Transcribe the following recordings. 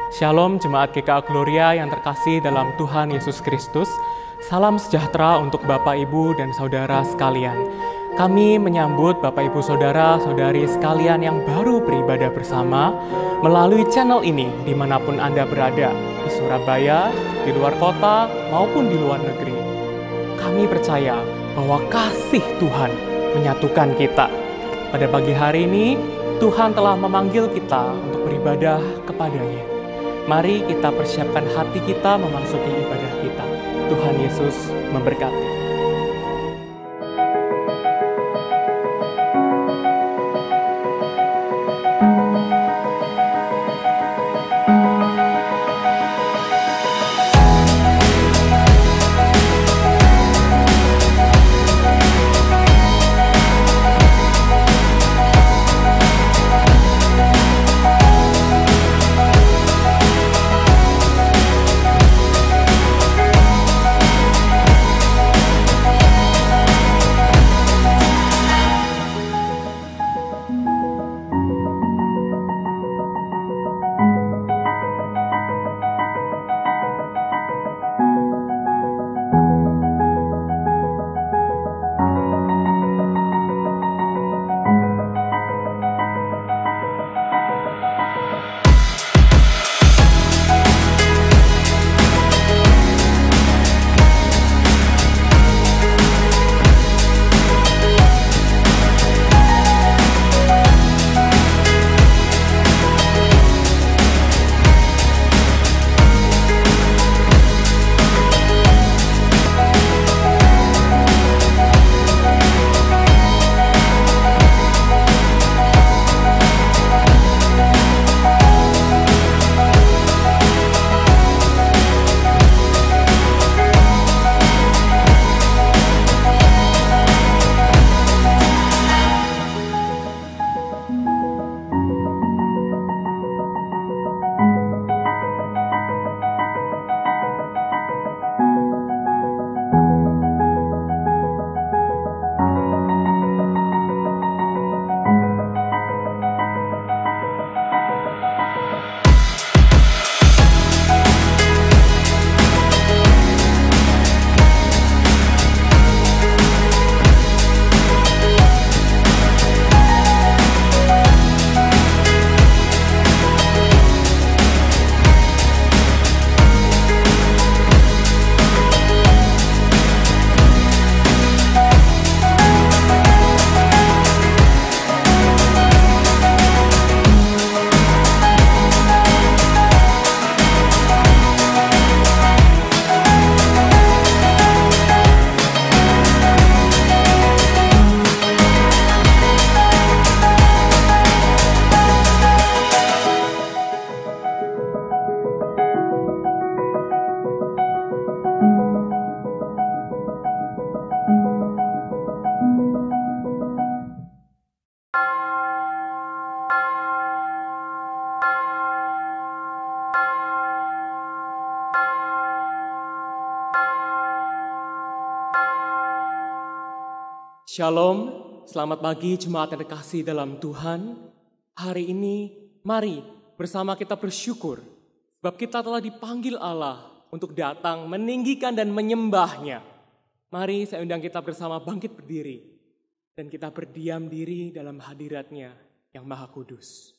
Shalom Jemaat GKA Gloria yang terkasih dalam Tuhan Yesus Kristus. Salam sejahtera untuk Bapak, Ibu, dan Saudara sekalian. Kami menyambut Bapak, Ibu, Saudara, Saudari sekalian yang baru beribadah bersama melalui channel ini dimanapun Anda berada, di Surabaya, di luar kota, maupun di luar negeri. Kami percaya bahwa kasih Tuhan menyatukan kita. Pada pagi hari ini, Tuhan telah memanggil kita untuk beribadah kepada-Nya. Mari kita persiapkan hati kita memasuki ibadah kita. Tuhan Yesus memberkati. Shalom, selamat pagi jemaat yang terkasih dalam Tuhan. Hari ini mari bersama kita bersyukur sebab kita telah dipanggil Allah untuk datang meninggikan dan menyembah-Nya. Mari saya undang kita bersama bangkit berdiri dan kita berdiam diri dalam hadirat-Nya yang Maha Kudus.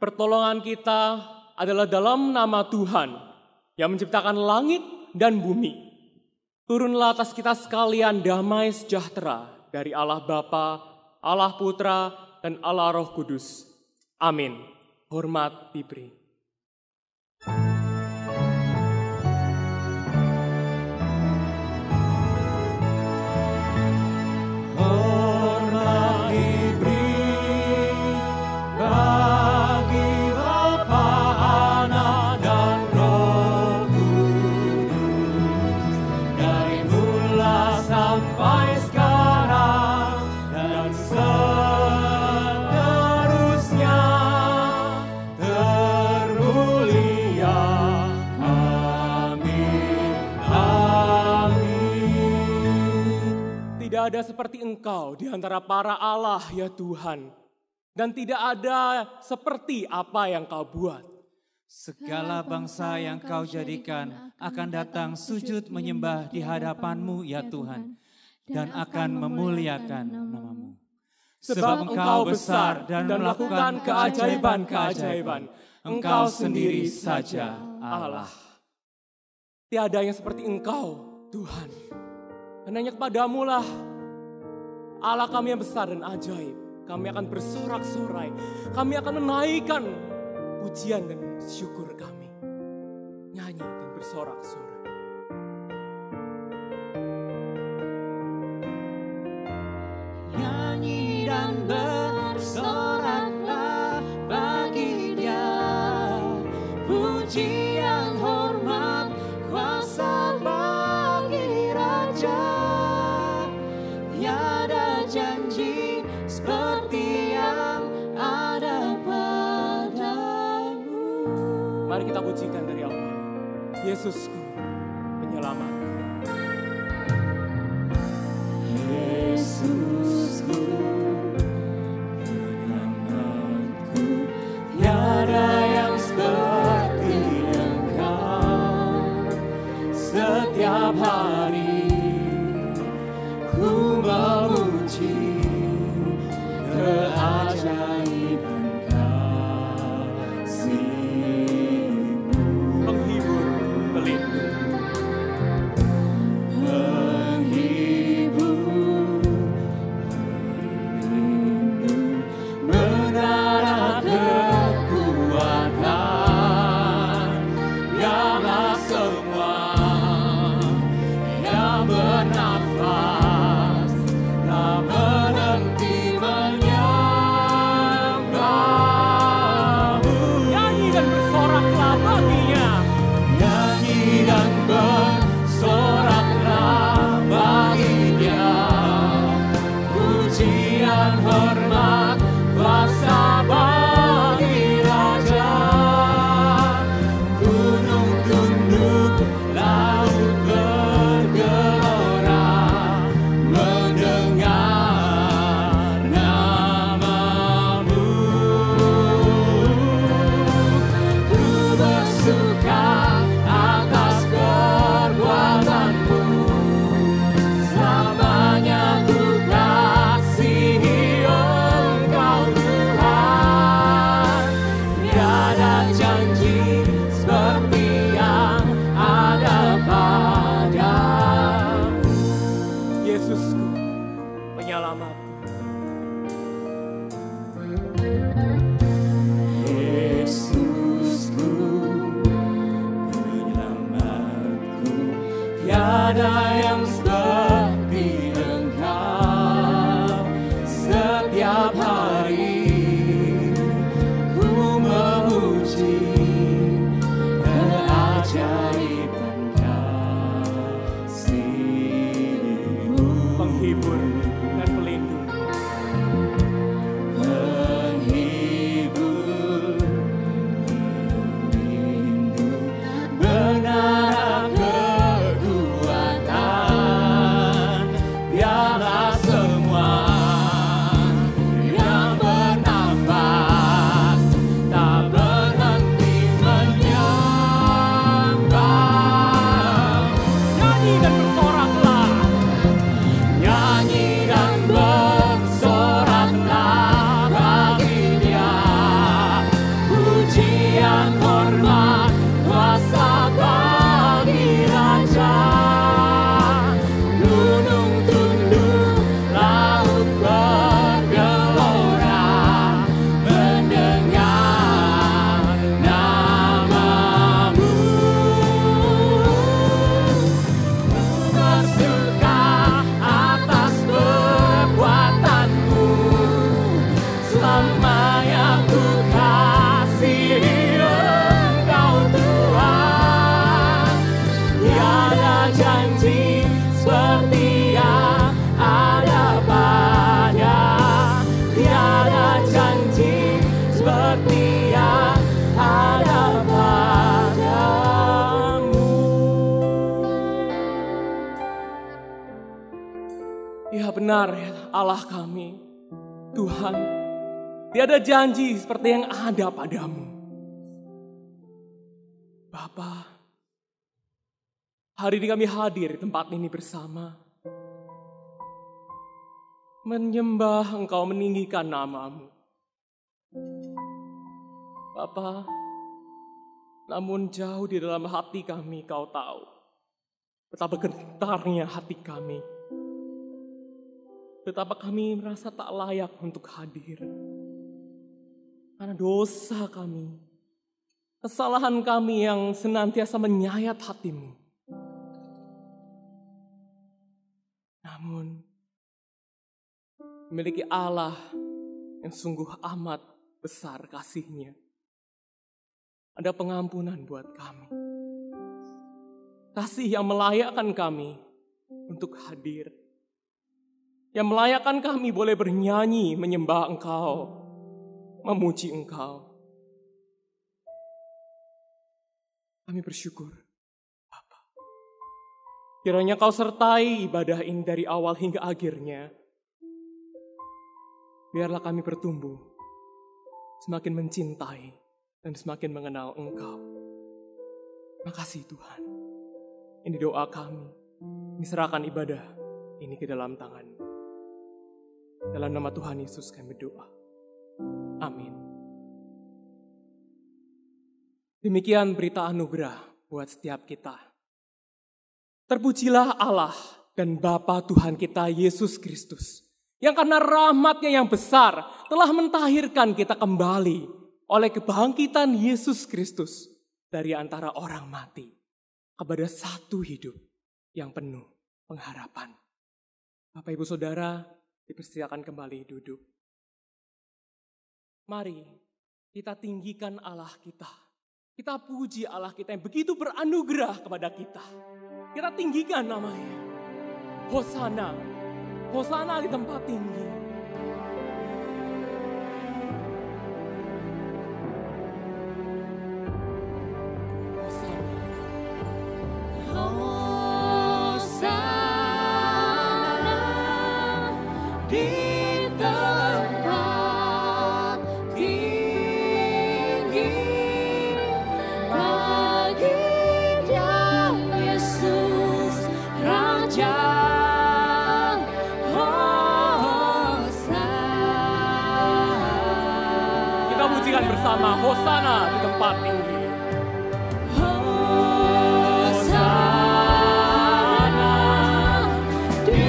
Pertolongan kita adalah dalam nama Tuhan yang menciptakan langit dan bumi. Turunlah atas kita sekalian damai sejahtera dari Allah Bapa, Allah Putra, dan Allah Roh Kudus. Amin. Hormat diberi. Tidak ada seperti Engkau di antara para Allah ya Tuhan. Dan tidak ada seperti apa yang Kau buat. Segala bangsa yang Kau jadikan akan datang sujud menyembah di hadapan-Mu ya Tuhan. Dan akan memuliakan nama-Mu. Sebab Engkau besar dan melakukan keajaiban-keajaiban. Engkau sendiri saja Allah. Tiada yang seperti Engkau Tuhan. Dan hanya kepadamu lah Allah kami yang besar dan ajaib. Kami akan bersorak-sorai. Kami akan menaikkan pujian dan syukur kami. Nyanyi dan bersorak-sorai. Nyanyi dan bersoraklah bagi Dia. Pujian, hormat, kuasa bagi Raja. Tiada janji seperti yang ada padamu. Mari kita pujikan dari Allah. Yesusku, penyelamatku. Yesusku, penyelamatku. Tiada yang seperti Engkau. Setiap hari ku memuji keajaiban kasih-Mu. Penghibur, pelindung. Penghibur, pelindung, menara kekuatan, Dialah semua yang bernafas, tak berhenti menyembah-Mu. Nyanyi dan bersoraklah baginya. Nyanyi dan bersoraklah bagi Dia. Pujian, hormat, kuasa bagi Raja. Gunung tunduk, laut bergelora, mendengar nama-Mu. Ku bersuka atas perbuatan-Mu. Selamanya ku kasihi Engkau Tuhan. Tiada janji seperti yang ada padamu. Yesusku, penyelamatku. Yesusku, penyelamatku. Tiada yang seperti Engkau. Setiap hari ku memuji keajaiban kasih-Mu. Penghibur dan pelindung. Penghibur, damai yang ku kasih Engkau Tuhan. Tiada janji seperti yang ada pada, tiada janji seperti yang ada padamu. Ya benar ya Allah kami, Tuhan, tiada janji seperti yang ada padamu. Bapa, hari ini kami hadir di tempat ini bersama, menyembah Engkau, meninggikan nama-Mu. Bapa, namun jauh di dalam hati kami Kau tahu betapa gentarnya hati kami, betapa kami merasa tak layak untuk hadir. Karena dosa kami, kesalahan kami yang senantiasa menyayat hati-Mu. Namun, memiliki Allah yang sungguh amat besar kasih-Nya. Ada pengampunan buat kami. Kasih yang melayakkan kami untuk hadir. Yang melayakkan kami boleh bernyanyi, menyembah Engkau, memuji Engkau. Kami bersyukur, Bapa. Kiranya Kau sertai ibadah ini dari awal hingga akhirnya. Biarlah kami bertumbuh, semakin mencintai dan semakin mengenal Engkau. Makasih Tuhan. Ini doa kami. Diserahkan ibadah ini ke dalam tangan. Dalam nama Tuhan Yesus kami berdoa. Amin. Demikian berita anugerah buat setiap kita. Terpujilah Allah dan Bapa Tuhan kita Yesus Kristus, yang karena rahmat-Nya yang besar telah mentahirkan kita kembali oleh kebangkitan Yesus Kristus dari antara orang mati kepada satu hidup yang penuh pengharapan. Bapak Ibu Saudara, dipersilakan kembali duduk. Mari kita tinggikan Allah kita. Kita puji Allah kita yang begitu beranugerah kepada kita. Kita tinggikan namanya. Hosana. Hosana di tempat tinggi. Hosana. Hosana di tempat tinggi. Bagi Dia Yesus Raja. Kita pujikan bersama Hosana di tempat tinggi. Hosana di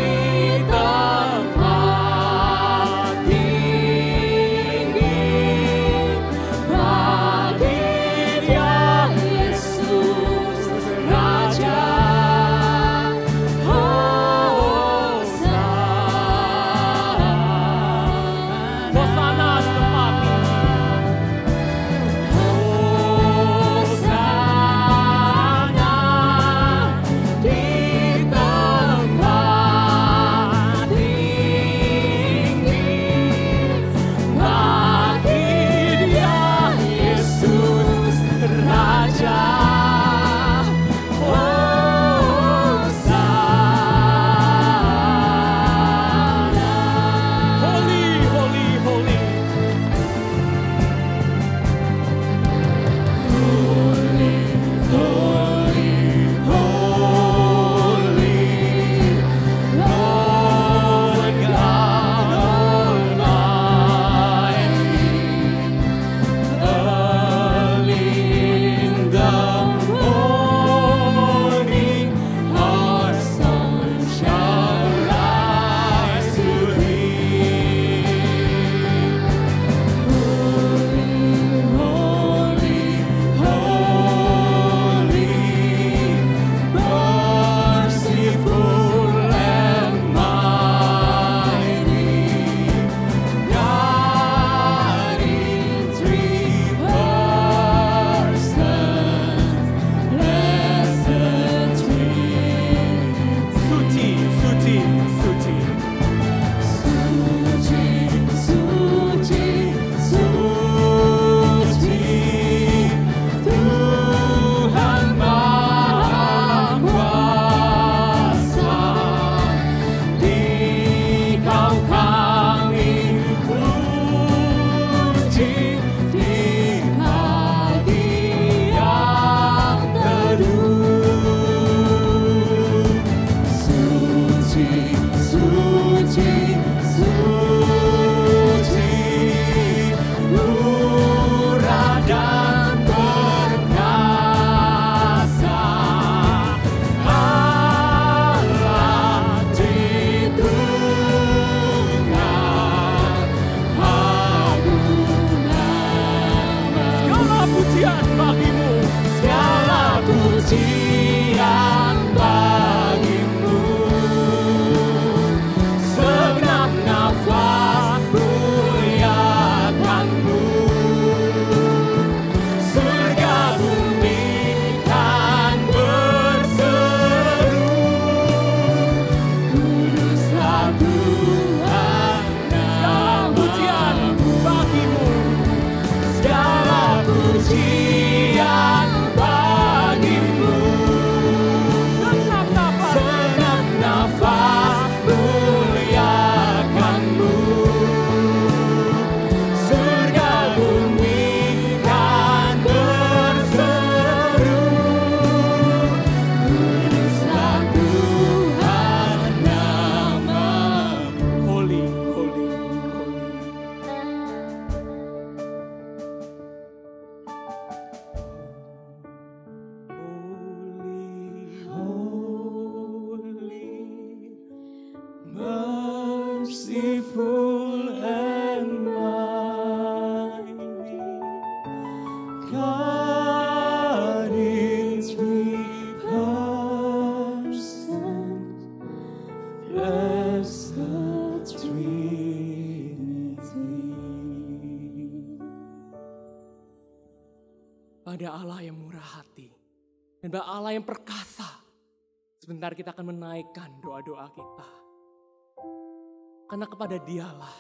tempat tinggi. Bagi Dia Yesus Raja. Hosana di tempat tinggi. pada Allah yang murah hati dan pada Allah yang perkasa. Sebentar kita akan menaikkan doa-doa kita. Karena kepada Dialah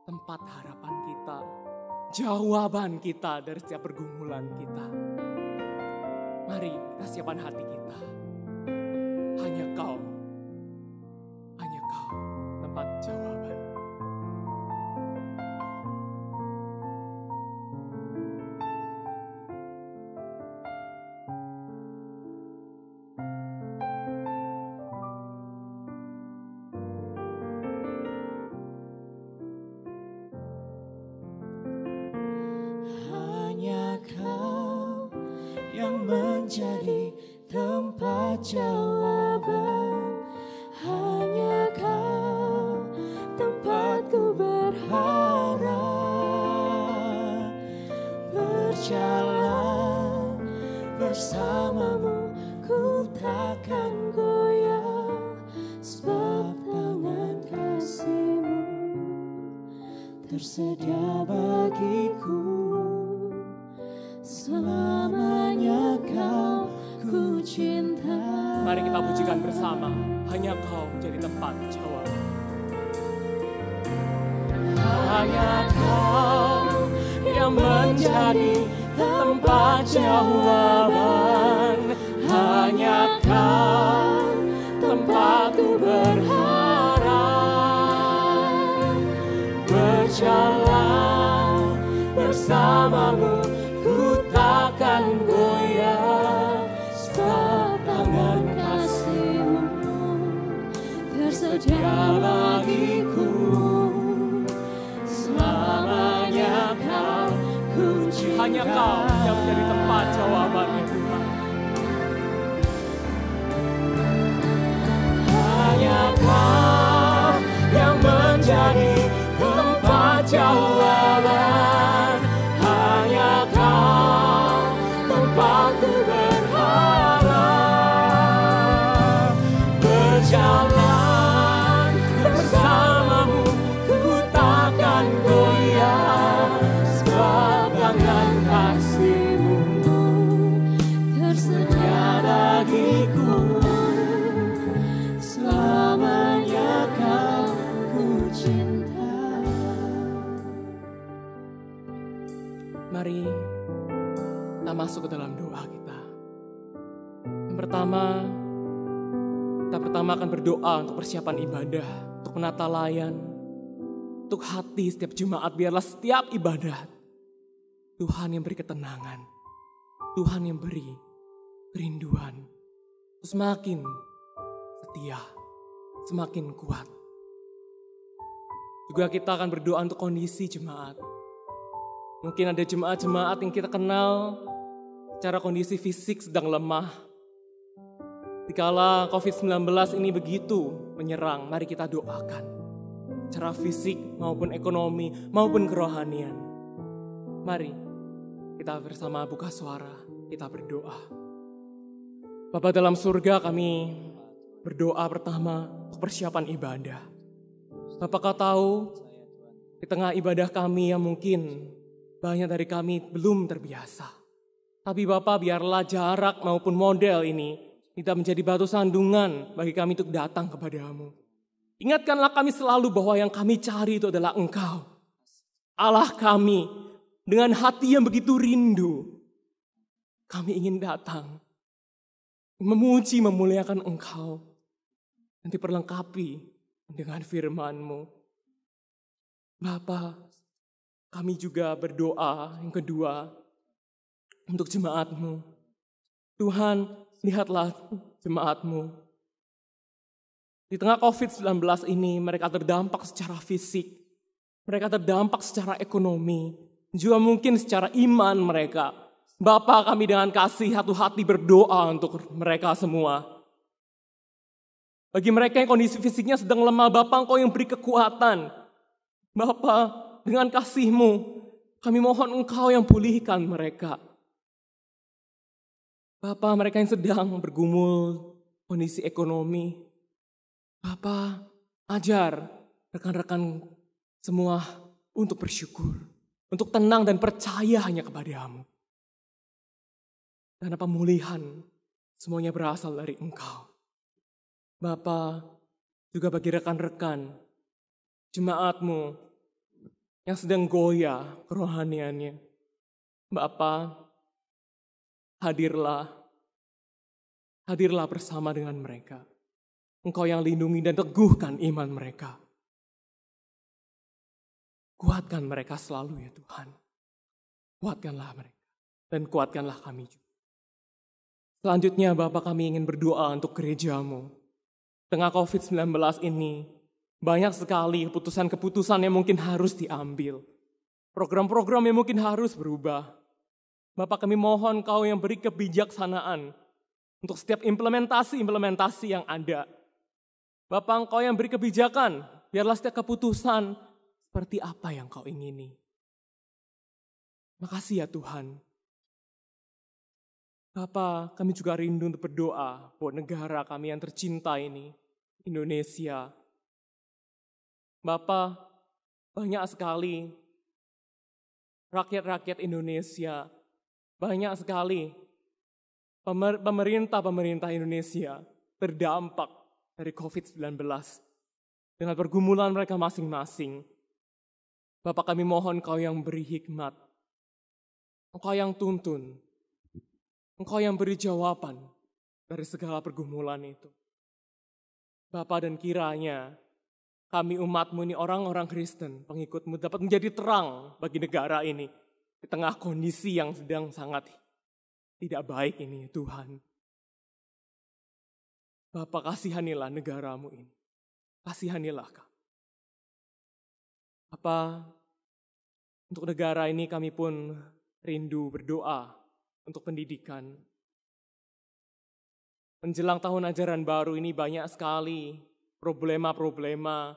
tempat harapan kita, jawaban kita dari setiap pergumulan kita. Mari kita siapkan hati kita. Hanya Kau tempat jawaban. Hanya Kau yang menjadi tempat jawaban. Hanya Kau tempatku berharap. Berjalan bersamamu, ku takkan goyah, sebab tangan kasih-Mu tersedia bagiku. Selamanya Kau ku cinta. Mari kita pujikan bersama. Hanya Kau menjadi tempat jawaban. Hanya Kau yang menjadi tempat jawaban. Hanya Kau tempatku berharap. Berjalan bersamamu, ku takkan goyah, sebab tangan kasih-Mu tersedia bagiku. Selamanya Kau ku cinta. Hanya Kau yang menjadi tempat jawabannya Tuhan. Hanya Kau yang menjadi tempat jawaban. Hanya Kau tempatku berharap. Berjalan bersamamu, ku takkan goyah, sebab tangan kasih-Mu tersedia bagiku. Selamanya Kau ku cinta. Mari kita masuk ke dalam doa kita. Yang pertama akan berdoa untuk persiapan ibadah, untuk menata layan, untuk hati setiap Jumat. Biarlah setiap ibadah Tuhan yang beri ketenangan, Tuhan yang beri kerinduan, semakin setia, semakin kuat. Juga kita akan berdoa untuk kondisi jemaat. Mungkin ada jemaat-jemaat yang kita kenal secara kondisi fisik sedang lemah. Dikala COVID-19 ini begitu menyerang, mari kita doakan. Secara fisik maupun ekonomi maupun kerohanian. Mari kita bersama buka suara, kita berdoa. Bapa dalam surga, kami berdoa pertama untuk persiapan ibadah. Bapa, Kau tahu di tengah ibadah kami yang mungkin banyak dari kami belum terbiasa. Tapi Bapa, biarlah jarak maupun model ini tidak menjadi batu sandungan bagi kami untuk datang kepadamu. Ingatkanlah kami selalu bahwa yang kami cari itu adalah Engkau. Allah kami, dengan hati yang begitu rindu, kami ingin datang, memuji, memuliakan Engkau, dan diperlengkapi dengan firman-Mu. Bapa, kami juga berdoa yang kedua untuk jemaat-Mu. Tuhan, lihatlah jemaat-Mu. Di tengah COVID-19 ini mereka terdampak secara fisik, mereka terdampak secara ekonomi, juga mungkin secara iman mereka. Bapa, kami dengan kasih satu hati berdoa untuk mereka semua. Bagi mereka yang kondisi fisiknya sedang lemah, Bapa, Engkau yang beri kekuatan. Bapa, dengan kasih-Mu, kami mohon Engkau yang pulihkan mereka. Bapa, mereka yang sedang bergumul kondisi ekonomi, Bapa, ajar rekan-rekan semua untuk bersyukur, untuk tenang dan percaya hanya kepada-Mu. Karena pemulihan semuanya berasal dari Engkau. Bapa, juga bagi rekan-rekan, jemaat-Mu yang sedang goyah kerohaniannya. Bapa, hadirlah bersama dengan mereka. Engkau yang lindungi dan teguhkan iman mereka. Kuatkan mereka selalu ya Tuhan. Kuatkanlah mereka dan kuatkanlah kami juga. Selanjutnya Bapa, kami ingin berdoa untuk gereja-Mu. Tengah COVID-19 ini, banyak sekali keputusan-keputusan yang mungkin harus diambil. Program-program yang mungkin harus berubah. Bapak, kami mohon Kau yang beri kebijaksanaan untuk setiap implementasi yang ada. Bapak, Engkau yang beri kebijakan, biarlah setiap keputusan seperti apa yang Kau ingini. Makasih ya Tuhan. Bapak, kami juga rindu untuk berdoa buat negara kami yang tercinta ini, Indonesia. Bapak, banyak sekali rakyat-rakyat Indonesia, banyak sekali pemerintah Indonesia terdampak dari COVID-19 dengan pergumulan mereka masing-masing. Bapak, kami mohon Kau yang beri hikmat, Engkau yang tuntun, Engkau yang beri jawaban dari segala pergumulan itu. Bapa, dan kiranya kami umat-Mu ini orang-orang Kristen, pengikut-Mu dapat menjadi terang bagi negara ini di tengah kondisi yang sedang sangat tidak baik ini Tuhan. Bapa, kasihanilah negara-Mu ini. Kasihanilah kami. Bapa, untuk negara ini kami pun rindu berdoa untuk pendidikan. Menjelang tahun ajaran baru ini banyak sekali problema-problema,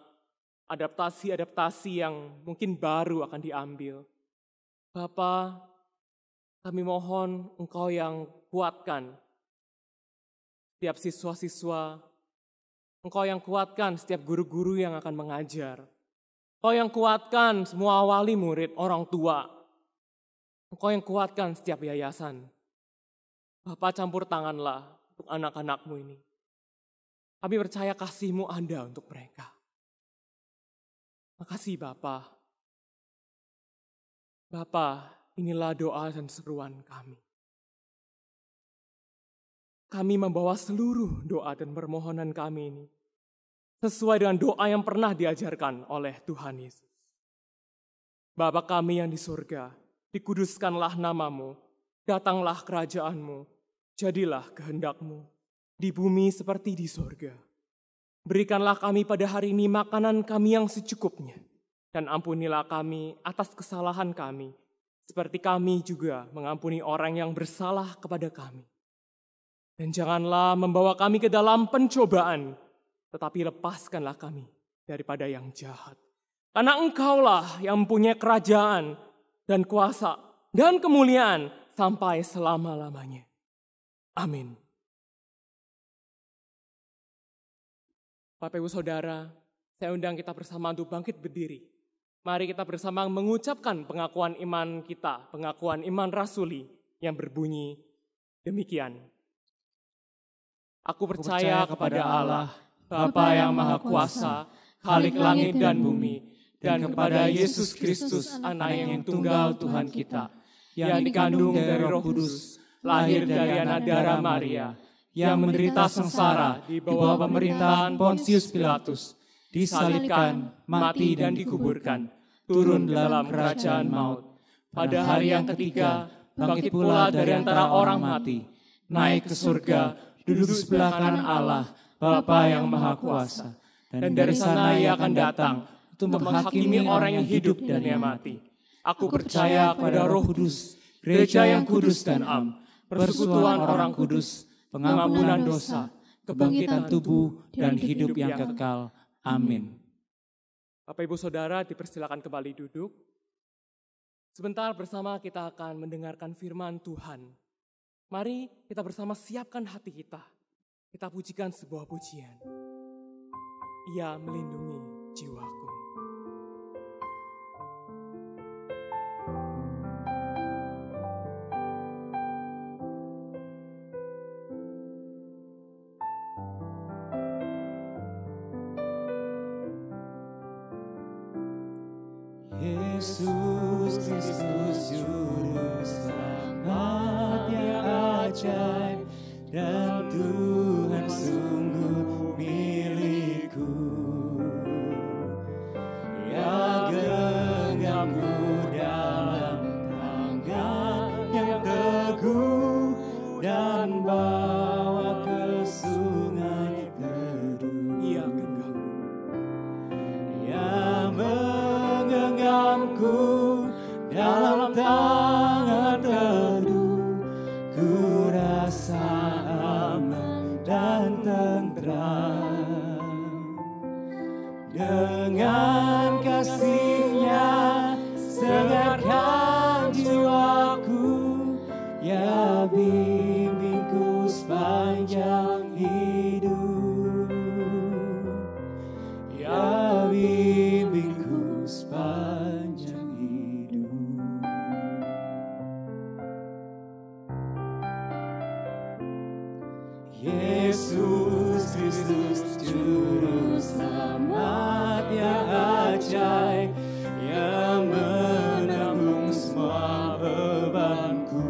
adaptasi-adaptasi yang mungkin baru akan diambil. Bapa, kami mohon Engkau yang kuatkan setiap siswa-siswa. Engkau yang kuatkan setiap guru-guru yang akan mengajar. Engkau yang kuatkan semua wali murid, orang tua. Engkau yang kuatkan setiap yayasan. Bapa, campur tanganlah untuk anak-anak-Mu ini. Kami percaya kasih-Mu ada untuk mereka. Makasih Bapa. Bapa, inilah doa dan seruan kami. Kami membawa seluruh doa dan permohonan kami ini sesuai dengan doa yang pernah diajarkan oleh Tuhan Yesus. Bapa kami yang di surga, dikuduskanlah nama-Mu, datanglah kerajaan-Mu, jadilah kehendak-Mu, di bumi seperti di surga. Berikanlah kami pada hari ini makanan kami yang secukupnya, dan ampunilah kami atas kesalahan kami, seperti kami juga mengampuni orang yang bersalah kepada kami. Dan janganlah membawa kami ke dalam pencobaan, tetapi lepaskanlah kami daripada yang jahat. Karena Engkaulah yang mempunyai kerajaan dan kuasa dan kemuliaan sampai selama-lamanya. Amin. Bapak Ibu Saudara, saya undang kita bersama untuk bangkit berdiri. Mari kita bersama mengucapkan pengakuan iman kita, pengakuan iman rasuli yang berbunyi demikian. Aku percaya kepada Allah, Bapa yang Maha Kuasa, Khalik langit dan bumi, dan kepada Yesus Kristus, Anak yang tunggal Tuhan kita, yang dikandung dari Roh Kudus, lahir dari anak darah Maria, yang menderita sengsara di bawah pemerintahan Pontius Pilatus, disalibkan, mati dan dikuburkan, turun dalam kerajaan maut. Pada hari yang ketiga, bangkit pula dari antara orang mati, naik ke surga, duduk sebelah kanan Allah, Bapa yang Maha Kuasa. Dan dari sana Ia akan datang untuk menghakimi orang yang hidup dan yang mati. Aku percaya pada Roh Kudus, gereja yang kudus dan am, persekutuan orang kudus, pengampunan dosa, kebangkitan tubuh, dan hidup yang kekal. Amin. Bapak Ibu Saudara dipersilakan kembali duduk. Sebentar bersama kita akan mendengarkan firman Tuhan. Mari kita bersama siapkan hati kita. Kita pujikan sebuah pujian. Ia melindungi jiwaku. Yesus Kristus Juru Selamat yang ajaib, dan Tuhan sungguh milikku. Ya genggamku dalam tangan yang teguh, dan bawa ke sungai teduh. Ia genggam. Yang menggenggamku dalam tangan teduh, ku rasa aman dan tentram. Dengan kasih-Nya segarkan jiwaku, ya bimbingku sepanjang hidup. Ya bimbingku sepanjang hidup. Yesus Kristus Juru Selamat yang ajaib, yang menanggung semua bebanku,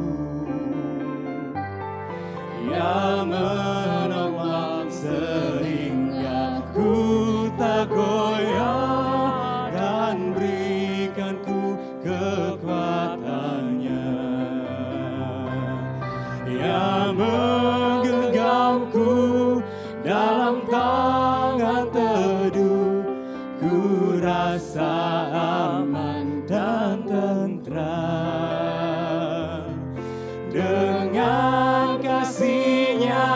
yang menopang sehingga ku tak goyah, dan berikanku kekuatannya. Yang menggenggamku dalam tangan teduh, ku rasa aman dan tentram. Dengan kasih-Nya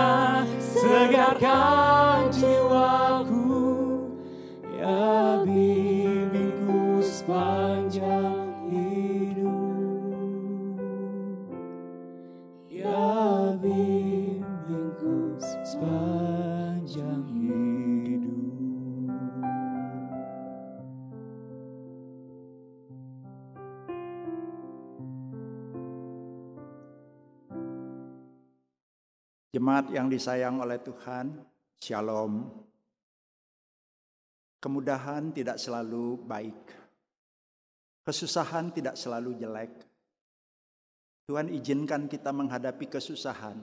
segarkan jiwaku, ya bimbingku sepanjang hidup. Ya bimbingku sepanjang hidup. Jemaat yang disayang oleh Tuhan, Shalom. Kemudahan tidak selalu baik. Kesusahan tidak selalu jelek. Tuhan izinkan kita menghadapi kesusahan,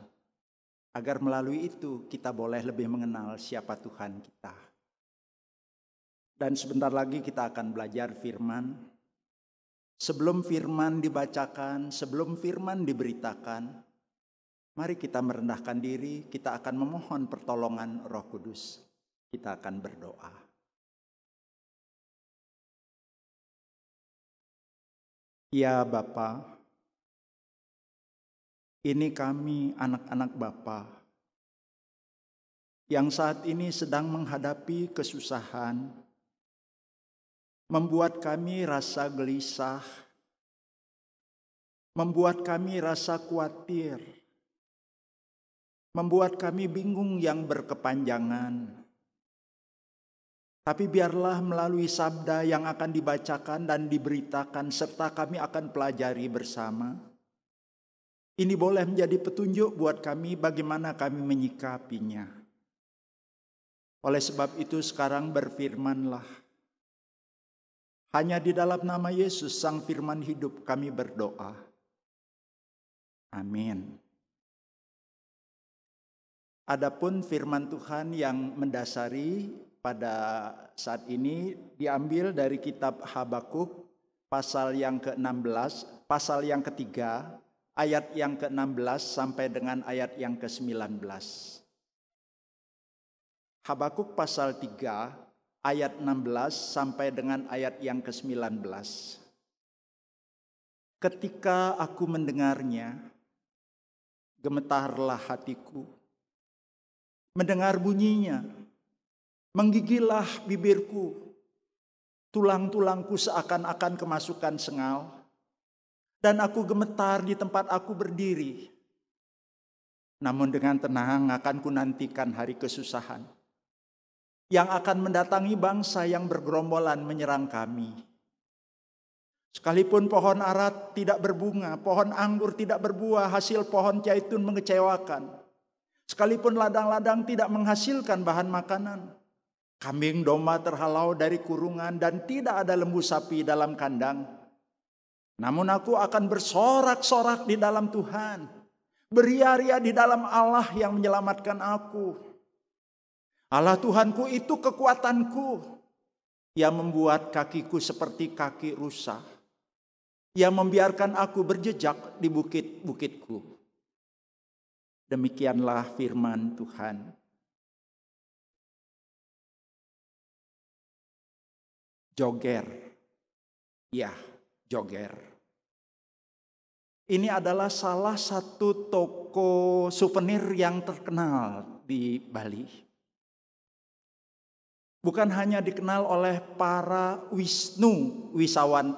agar melalui itu kita boleh lebih mengenal siapa Tuhan kita. Dan sebentar lagi kita akan belajar firman. Sebelum firman dibacakan, sebelum firman diberitakan, mari kita merendahkan diri, kita akan memohon pertolongan Roh Kudus. Kita akan berdoa. Ya Bapa, ini kami anak-anak Bapa yang saat ini sedang menghadapi kesusahan, membuat kami rasa gelisah, membuat kami rasa khawatir, membuat kami bingung yang berkepanjangan. Tapi biarlah melalui sabda yang akan dibacakan dan diberitakan serta kami akan pelajari bersama, ini boleh menjadi petunjuk buat kami bagaimana kami menyikapinya. Oleh sebab itu sekarang berfirmanlah. Hanya di dalam nama Yesus Sang Firman hidup kami berdoa. Amin. Adapun firman Tuhan yang mendasari pada saat ini diambil dari kitab Habakuk pasal yang ke-16, pasal yang ketiga, ayat yang ke-16 sampai dengan ayat yang ke-19. Habakuk pasal 3 ayat 16 sampai dengan ayat yang ke-19. Ketika aku mendengarnya, gemetarlah hatiku. Mendengar bunyinya, menggigillah bibirku, tulang-tulangku seakan-akan kemasukan sengal, dan aku gemetar di tempat aku berdiri. Namun dengan tenang akan kunantikan hari kesusahan, yang akan mendatangi bangsa yang bergerombolan menyerang kami. Sekalipun pohon ara tidak berbunga, pohon anggur tidak berbuah, hasil pohon zaitun mengecewakan. Sekalipun ladang-ladang tidak menghasilkan bahan makanan, kambing domba terhalau dari kurungan dan tidak ada lembu sapi dalam kandang. Namun aku akan bersorak-sorak di dalam Tuhan, beria-ria di dalam Allah yang menyelamatkan aku. Allah Tuhanku itu kekuatanku, yang membuat kakiku seperti kaki rusa, yang membiarkan aku berjejak di bukit-bukitku. Demikianlah firman Tuhan. Joger. Ya, Joger. Ini adalah salah satu toko souvenir yang terkenal di Bali. Bukan hanya dikenal oleh para wisatawan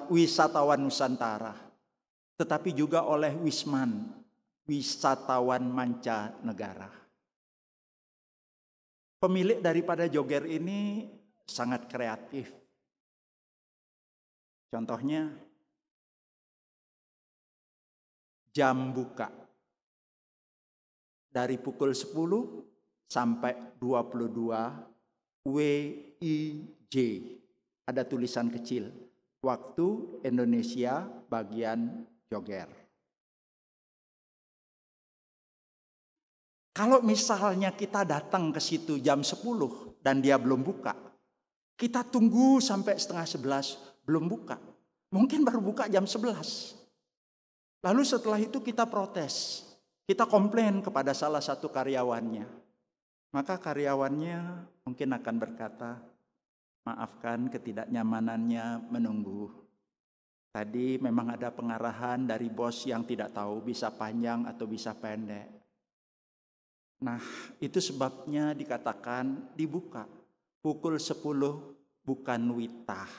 Nusantara, tetapi juga oleh wisatawan mancanegara. Pemilik daripada Joger ini sangat kreatif. Contohnya, jam buka dari pukul 10 sampai 22 WIJ. Ada tulisan kecil, waktu Indonesia bagian Joger. Kalau misalnya kita datang ke situ jam 10 dan dia belum buka, kita tunggu sampai setengah 11 belum buka. Mungkin baru buka jam 11. Lalu setelah itu kita protes. Kita komplain kepada salah satu karyawannya. Maka karyawannya mungkin akan berkata, maafkan ketidaknyamanannya menunggu. Tadi memang ada pengarahan dari bos yang tidak tahu bisa panjang atau bisa pendek. Nah, itu sebabnya dikatakan dibuka. Pukul 10 bukan witah,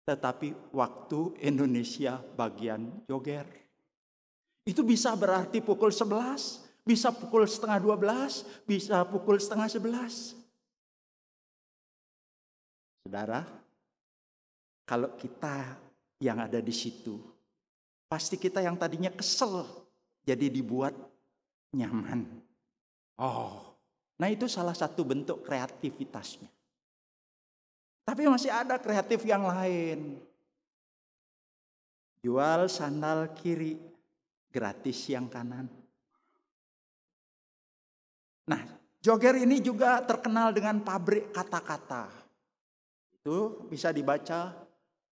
tetapi waktu Indonesia bagian Joger. Itu bisa berarti pukul 11, bisa pukul setengah 12, bisa pukul setengah 11. Saudara, kalau kita yang ada di situ, pasti kita yang tadinya kesel jadi dibuat nyaman. Nah itu salah satu bentuk kreativitasnya. Tapi masih ada kreatif yang lain. Jual sandal kiri, gratis yang kanan. Nah, Joger ini juga terkenal dengan pabrik kata-kata. Itu bisa dibaca,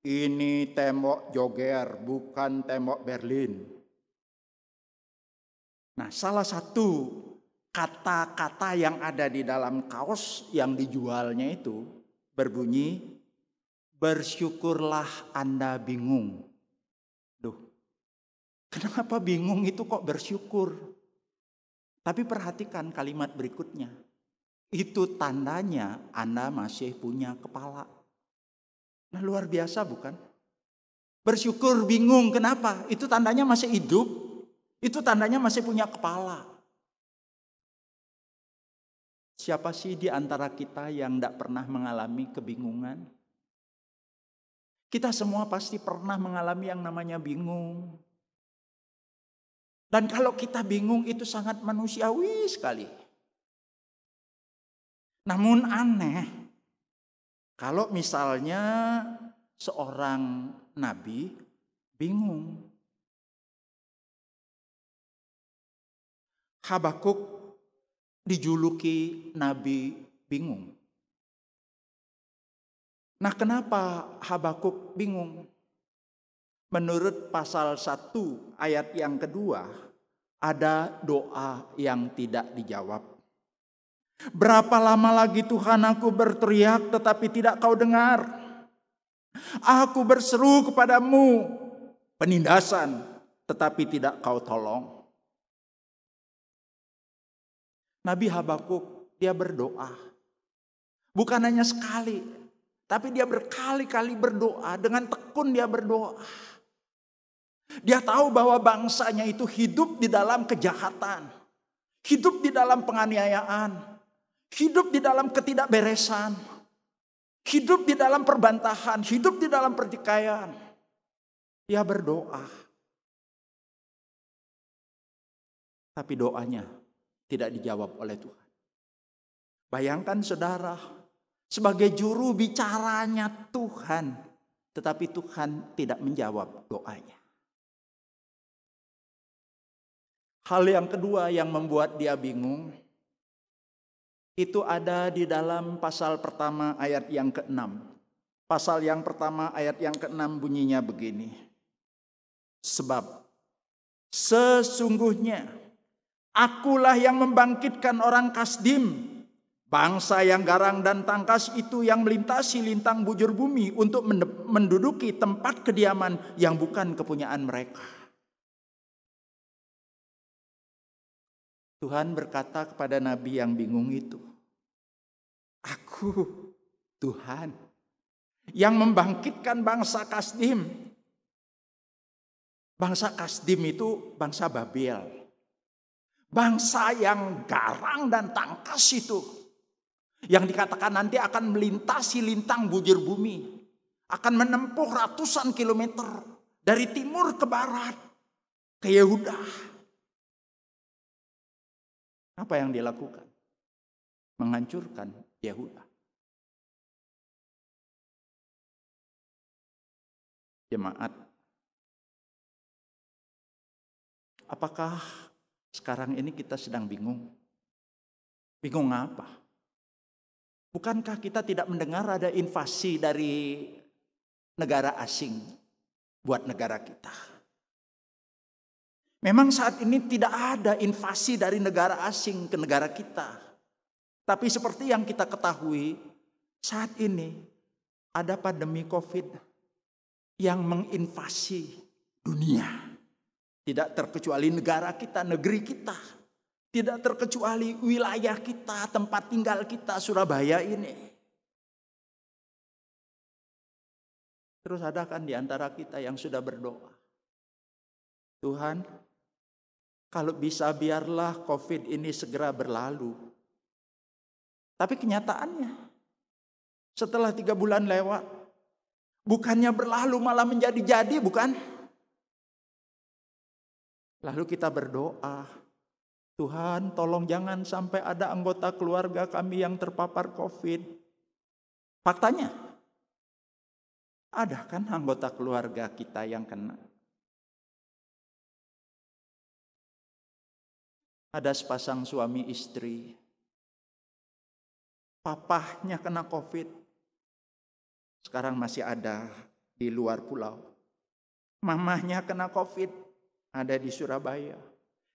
ini tembok Joger, bukan tembok Berlin. Nah, salah satu kata-kata yang ada di dalam kaos yang dijualnya itu berbunyi, bersyukurlah Anda bingung. Duh, kenapa bingung itu kok bersyukur? Tapi perhatikan kalimat berikutnya. Itu tandanya Anda masih punya kepala. Nah luar biasa bukan? Bersyukur bingung, kenapa? Itu tandanya masih hidup. Itu tandanya masih punya kepala. Siapa sih di antara kita yang tidak pernah mengalami kebingungan? Kita semua pasti pernah mengalami yang namanya bingung. Dan kalau kita bingung itu sangat manusiawi sekali. Namun aneh, kalau misalnya seorang nabi bingung. Habakuk dijuluki nabi bingung. Nah, kenapa Habakuk bingung? Menurut pasal 1 ayat yang kedua, ada doa yang tidak dijawab. Berapa lama lagi Tuhan aku berteriak tetapi tidak kau dengar? Aku berseru kepadamu penindasan tetapi tidak kau tolong. Nabi Habakuk dia berdoa. Bukan hanya sekali, tapi dia berkali-kali berdoa. Dengan tekun dia berdoa. Dia tahu bahwa bangsanya itu hidup di dalam kejahatan. Hidup di dalam penganiayaan. Hidup di dalam ketidakberesan. Hidup di dalam perbantahan. Hidup di dalam pertikaian. Dia berdoa. Tapi doanya tidak dijawab oleh Tuhan. Bayangkan saudara, sebagai juru bicaranya Tuhan, Tetapi Tuhan tidak menjawab doanya. Hal yang kedua yang membuat dia bingung, itu ada di dalam pasal pertama ayat yang ke-6. Pasal yang pertama ayat yang ke-6 bunyinya begini. Sebab sesungguhnya akulah yang membangkitkan orang Kasdim, bangsa yang garang dan tangkas itu, yang melintasi lintang bujur bumi untuk menduduki tempat kediaman yang bukan kepunyaan mereka. Tuhan berkata kepada nabi yang bingung itu, aku Tuhan yang membangkitkan bangsa Kasdim. Bangsa Kasdim itu bangsa Babel. Bangsa yang garang dan tangkas itu, yang dikatakan nanti akan melintasi lintang bujur bumi, akan menempuh ratusan kilometer dari timur ke barat ke Yehuda. Apa yang dilakukan? Menghancurkan Yehuda. Jemaat, apakah sekarang ini kita sedang bingung? Bingung apa? Bukankah kita tidak mendengar ada invasi dari negara asing buat negara kita? Memang saat ini tidak ada invasi dari negara asing ke negara kita. Tapi seperti yang kita ketahui, saat ini ada pandemi COVID yang menginvasi dunia. Tidak terkecuali negara kita, negeri kita. Tidak terkecuali wilayah kita, tempat tinggal kita, Surabaya ini. Terus ada kan di antara kita yang sudah berdoa, Tuhan, kalau bisa biarlah COVID ini segera berlalu. Tapi kenyataannya, setelah 3 bulan lewat, bukannya berlalu malah menjadi-jadi, bukan? Lalu kita berdoa, Tuhan tolong jangan sampai ada anggota keluarga kami yang terpapar COVID. Faktanya, ada kan anggota keluarga kita yang kena? Ada sepasang suami istri, papahnya kena COVID, sekarang masih ada di luar pulau. Mamahnya kena COVID, ada di Surabaya.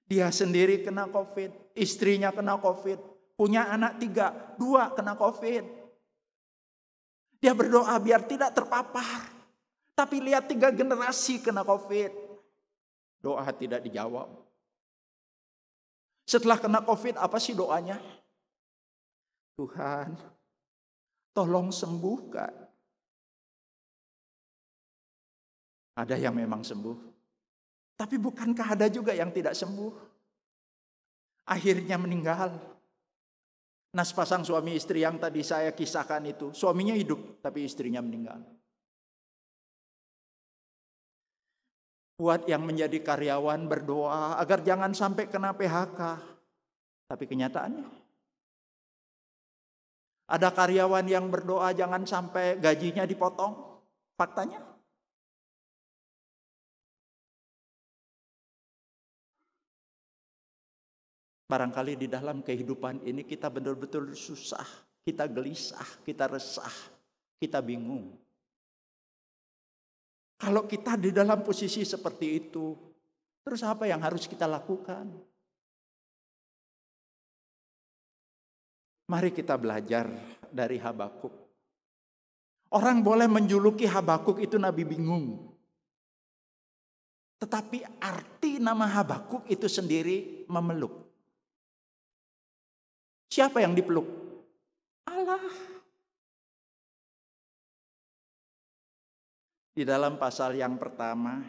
Dia sendiri kena COVID, istrinya kena COVID, punya anak 3, 2 kena COVID. Dia berdoa biar tidak terpapar, tapi lihat 3 generasi kena COVID. Doa tidak dijawab. Setelah kena COVID, apa sih doanya? Tuhan, tolong sembuhkan. Ada yang memang sembuh, tapi bukankah ada juga yang tidak sembuh? Akhirnya meninggal. Nah, sepasang suami istri yang tadi saya kisahkan itu, suaminya hidup, tapi istrinya meninggal. Buat yang menjadi karyawan berdoa agar jangan sampai kena PHK. Tapi kenyataannya, ada karyawan yang berdoa jangan sampai gajinya dipotong. Faktanya, barangkali di dalam kehidupan ini kita betul-betul susah, kita gelisah, kita resah, kita bingung. Kalau kita di dalam posisi seperti itu, terus apa yang harus kita lakukan? Mari kita belajar dari Habakuk. Orang boleh menjuluki Habakuk itu nabi bingung. Tetapi arti nama Habakuk itu sendiri memeluk. Siapa yang dipeluk? Allah. Di dalam pasal yang pertama,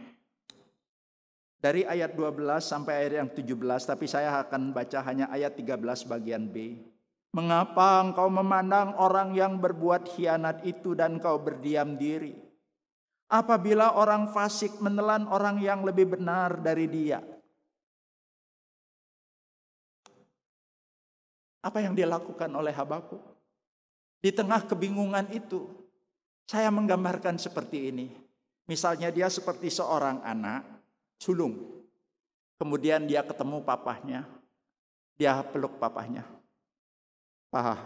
dari ayat 12 sampai ayat yang 17, tapi saya akan baca hanya ayat 13 bagian B. Mengapa engkau memandang orang yang berbuat khianat itu dan kau berdiam diri? Apabila orang fasik menelan orang yang lebih benar dari dia. Apa yang dilakukan oleh Habakuk? Di tengah kebingungan itu, Saya menggambarkan seperti ini. Misalnya dia seperti seorang anak sulung. Kemudian dia ketemu papahnya. Dia peluk papahnya. "Pak,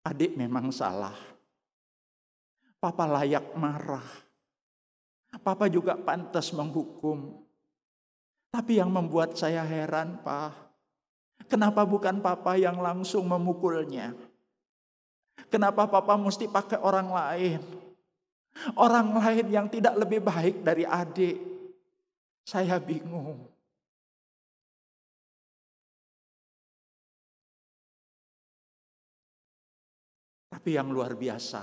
adik memang salah. Papa layak marah. Papa juga pantas menghukum. Tapi yang membuat saya heran, Pak, kenapa bukan Papa yang langsung memukulnya? Kenapa Papa mesti pakai orang lain? Orang lain yang tidak lebih baik dari adik. Saya bingung." Tapi yang luar biasa,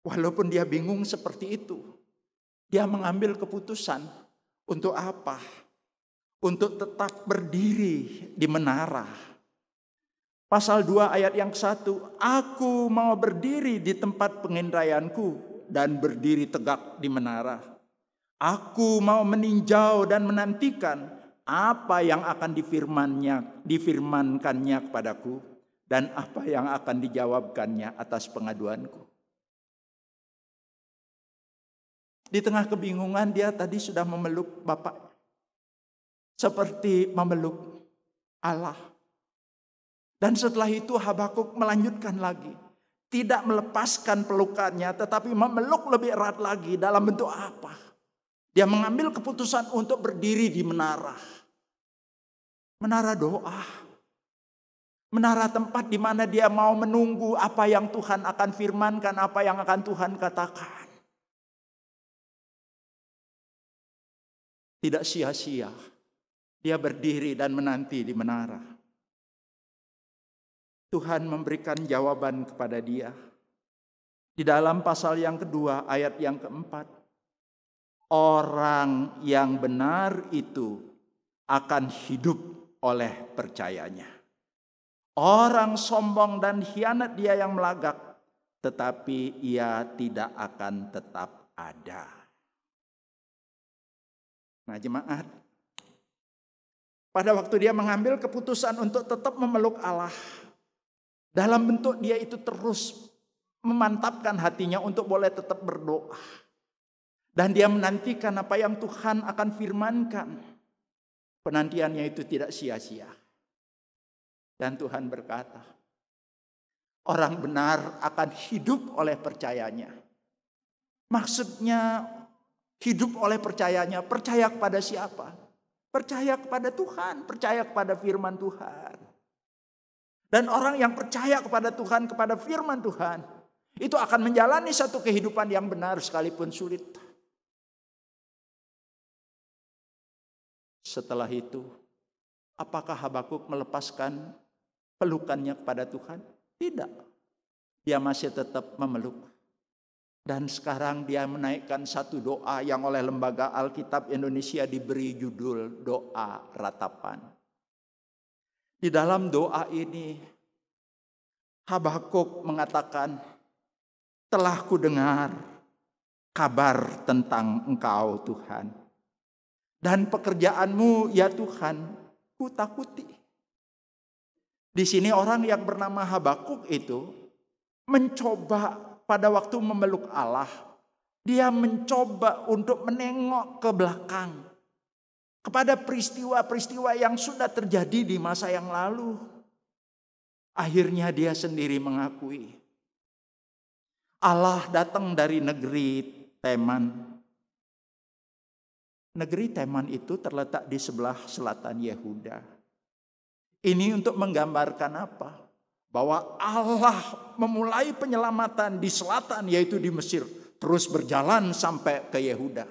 walaupun dia bingung seperti itu, dia mengambil keputusan untuk apa? Untuk tetap berdiri di menara. Pasal 2 ayat yang 1, "Aku mau berdiri di tempat pengintaianku dan berdiri tegak di menara. Aku mau meninjau dan menantikan apa yang akan difirmankannya kepadaku dan apa yang akan dijawabkannya atas pengaduanku." Di tengah kebingungan dia tadi sudah memeluk Bapak. Seperti memeluk Allah. Dan setelah itu Habakuk melanjutkan lagi. Tidak melepaskan pelukannya, tetapi memeluk lebih erat lagi. Dalam bentuk apa? Dia mengambil keputusan untuk berdiri di menara. Menara doa. Menara tempat di mana dia mau menunggu apa yang Tuhan akan firmankan, apa yang akan Tuhan katakan. Tidak sia-sia. Dia berdiri dan menanti di menara. Tuhan memberikan jawaban kepada dia. Di dalam pasal yang kedua, ayat yang keempat. Orang yang benar itu akan hidup oleh percayanya. Orang sombong dan hianat dia yang melagak, tetapi ia tidak akan tetap ada. Nah jemaat, pada waktu dia mengambil keputusan untuk tetap memeluk Allah, dalam bentuk dia itu terus memantapkan hatinya untuk boleh tetap berdoa. Dan dia menantikan apa yang Tuhan akan firmankan. Penantiannya itu tidak sia-sia. Dan Tuhan berkata, orang benar akan hidup oleh percayanya. Maksudnya hidup oleh percayanya. Percaya kepada siapa? Percaya kepada Tuhan. Percaya kepada firman Tuhan. Dan orang yang percaya kepada Tuhan, kepada firman Tuhan, itu akan menjalani satu kehidupan yang benar sekalipun sulit. Setelah itu, apakah Habakuk melepaskan pelukannya kepada Tuhan? Tidak. Dia masih tetap memeluk. Dan sekarang dia menaikkan satu doa yang oleh Lembaga Alkitab Indonesia diberi judul Doa Ratapan. Di dalam doa ini, Habakuk mengatakan, telah kudengar kabar tentang Engkau Tuhan. Dan pekerjaanmu ya Tuhan, ku takuti. Di sini orang yang bernama Habakuk itu mencoba pada waktu memeluk Allah. Dia mencoba untuk menengok ke belakang. Kepada peristiwa-peristiwa yang sudah terjadi di masa yang lalu. Akhirnya dia sendiri mengakui. Allah datang dari negeri Teman. Negeri Teman itu terletak di sebelah selatan Yehuda. Ini untuk menggambarkan apa? Bahwa Allah memulai penyelamatan di selatan yaitu di Mesir. Terus berjalan sampai ke Yehuda.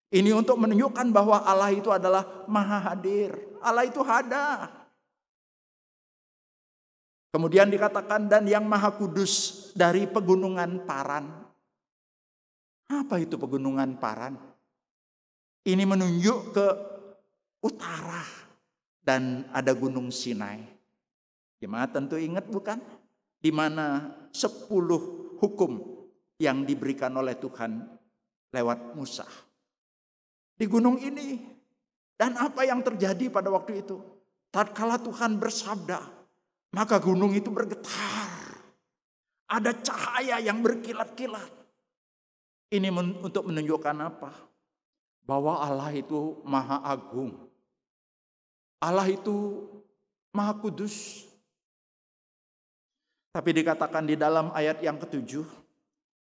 Ini untuk menunjukkan bahwa Allah itu adalah maha hadir. Allah itu ada. Kemudian dikatakan dan yang maha kudus dari pegunungan Paran. Apa itu pegunungan Paran? Ini menunjuk ke utara dan ada gunung Sinai. Jemaat tentu ingat bukan? Di mana 10 hukum yang diberikan oleh Tuhan lewat Musa. Di gunung ini. Dan apa yang terjadi pada waktu itu? Tatkala Tuhan bersabda, maka gunung itu bergetar. Ada cahaya yang berkilat-kilat. Ini untuk menunjukkan apa? Bahwa Allah itu Maha Agung. Allah itu Maha Kudus. Tapi dikatakan di dalam ayat yang ke-7,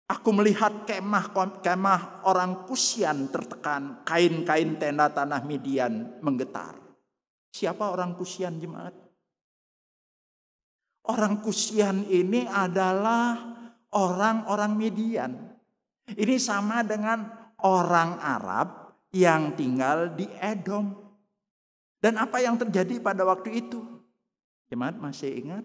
aku melihat kemah orang Kusian tertekan, kain-kain tenda tanah Midian menggetar. Siapa orang Kusian, jemaat? Orang Kusian ini adalah orang-orang Midian. Ini sama dengan orang Arab yang tinggal di Edom. Dan apa yang terjadi pada waktu itu? Jemaat masih ingat?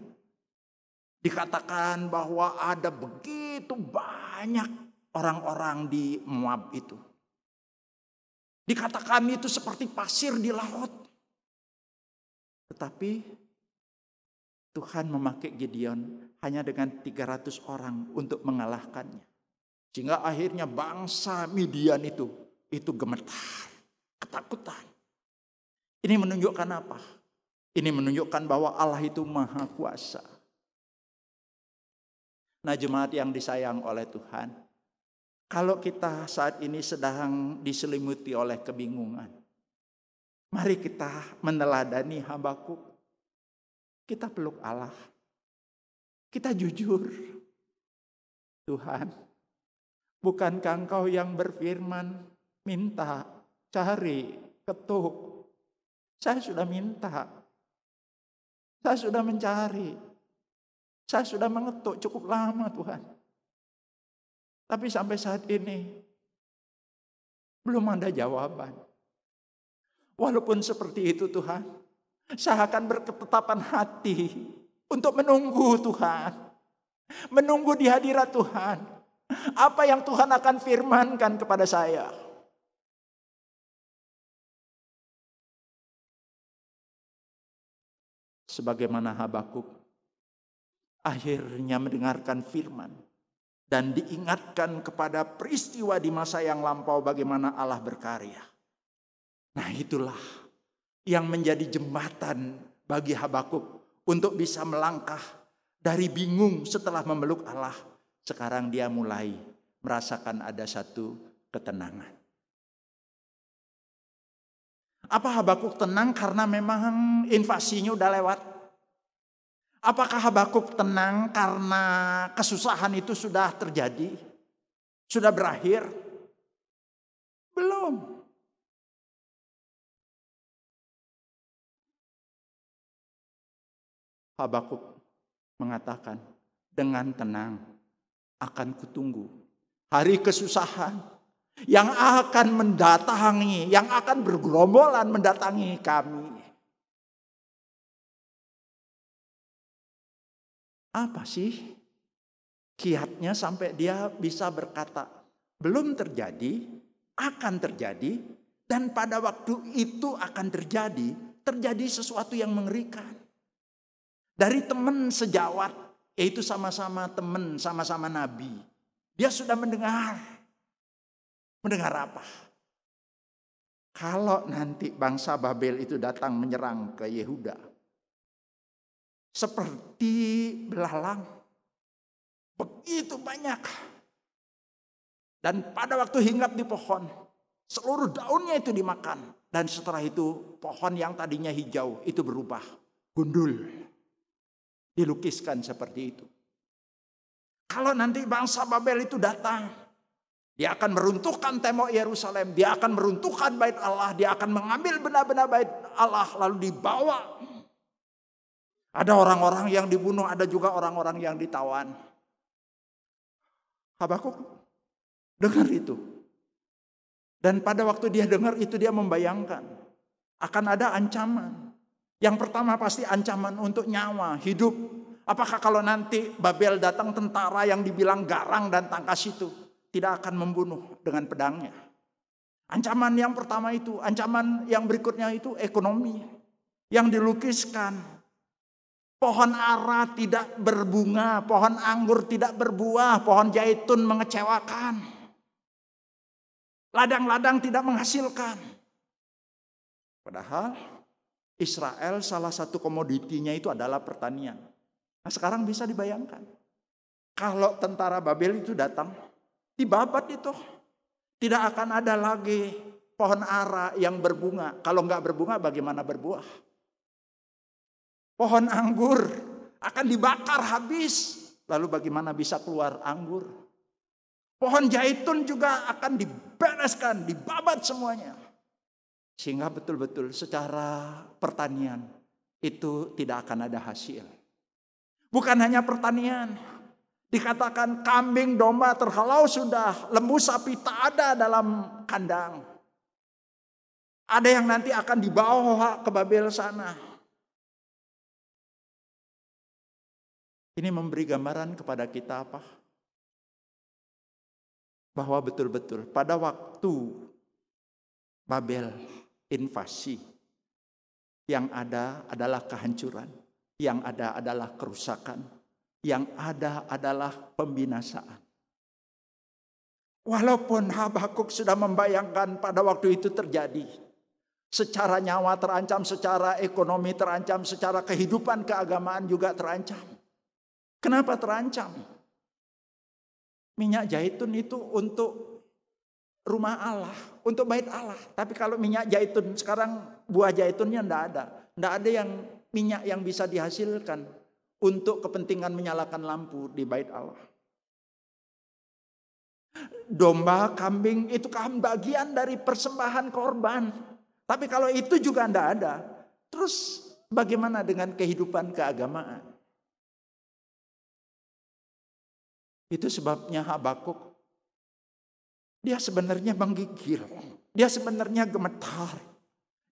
Dikatakan bahwa ada begitu banyak orang-orang di Moab itu. Dikatakan itu seperti pasir di laut. Tetapi Tuhan memakai Gideon hanya dengan 300 orang untuk mengalahkannya. Sehingga akhirnya bangsa Midian itu gemetar, ketakutan. Ini menunjukkan apa? Ini menunjukkan bahwa Allah itu Maha Kuasa. Nah, jemaat yang disayang oleh Tuhan, kalau kita saat ini sedang diselimuti oleh kebingungan, mari kita meneladani Habakuk. Kita peluk Allah. Kita jujur. Tuhan, bukankah Engkau yang berfirman, minta, cari, ketuk. Saya sudah minta. Saya sudah mencari. Saya sudah mengetuk cukup lama, Tuhan. Tapi sampai saat ini belum ada jawaban. Walaupun seperti itu, Tuhan, saya akan berketetapan hati untuk menunggu Tuhan. Menunggu di hadirat Tuhan. Apa yang Tuhan akan firmankan kepada saya. Sebagaimana Habakuk akhirnya mendengarkan firman dan diingatkan kepada peristiwa di masa yang lampau bagaimana Allah berkarya. Nah, itulah yang menjadi jembatan bagi Habakuk untuk bisa melangkah dari bingung setelah memeluk Allah. Sekarang dia mulai merasakan ada satu ketenangan. Apa Habakuk tenang karena memang invasinya udah lewat? Apakah Habakuk tenang karena kesusahan itu sudah terjadi? Sudah berakhir? Belum. Habakuk mengatakan, dengan tenang akan kutunggu hari kesusahan yang akan mendatangi, yang akan bergerombolan mendatangi kami. Apa sih kiatnya sampai dia bisa berkata, belum terjadi, akan terjadi, dan pada waktu itu akan terjadi sesuatu yang mengerikan. Dari teman sejawat, yaitu sama-sama teman, sama-sama nabi. Dia sudah mendengar. Mendengar apa? Kalau nanti bangsa Babel itu datang menyerang ke Yehuda, seperti belalang, begitu banyak. Dan pada waktu hinggap di pohon, seluruh daunnya itu dimakan. Dan setelah itu pohon yang tadinya hijau itu berubah gundul. Dilukiskan seperti itu. Kalau nanti bangsa Babel itu datang, dia akan meruntuhkan tembok Yerusalem, dia akan meruntuhkan bait Allah, dia akan mengambil benda-benda bait Allah lalu dibawa. Ada orang-orang yang dibunuh, ada juga orang-orang yang ditawan. Habakuk dengar itu. Dan pada waktu dia dengar itu dia membayangkan akan ada ancaman. Yang pertama pasti ancaman untuk nyawa, hidup. Apakah kalau nanti Babel datang tentara yang dibilang garang dan tangkas itu tidak akan membunuh dengan pedangnya? Ancaman yang pertama itu, ancaman yang berikutnya itu ekonomi. Yang dilukiskan. Pohon ara tidak berbunga, pohon anggur tidak berbuah, pohon zaitun mengecewakan. Ladang-ladang tidak menghasilkan. Padahal Israel salah satu komoditinya itu adalah pertanian. Nah, sekarang bisa dibayangkan. Kalau tentara Babel itu datang, dibabat itu. Tidak akan ada lagi pohon ara yang berbunga. Kalau nggak berbunga bagaimana berbuah? Pohon anggur akan dibakar habis. Lalu bagaimana bisa keluar anggur? Pohon zaitun juga akan dibereskan, dibabat semuanya. Sehingga betul-betul secara pertanian itu tidak akan ada hasil. Bukan hanya pertanian. Dikatakan kambing, domba terhalau sudah, lembu, sapi tak ada dalam kandang. Ada yang nanti akan dibawa ke Babel sana. Ini memberi gambaran kepada kita apa? Bahwa betul-betul pada waktu Babel invasi, yang ada adalah kehancuran, yang ada adalah kerusakan, yang ada adalah pembinasaan. Walaupun Habakuk sudah membayangkan pada waktu itu terjadi, secara nyawa terancam, secara ekonomi terancam, secara kehidupan keagamaan juga terancam. Kenapa terancam? Minyak zaitun itu untuk rumah Allah, untuk bait Allah. Tapi kalau minyak zaitun sekarang buah zaitunnya enggak ada. Enggak ada yang minyak yang bisa dihasilkan untuk kepentingan menyalakan lampu di bait Allah. Domba, kambing itu kan bagian dari persembahan korban. Tapi kalau itu juga enggak ada, terus bagaimana dengan kehidupan keagamaan? Itu sebabnya Habakuk, dia sebenarnya menggigil, dia sebenarnya gemetar.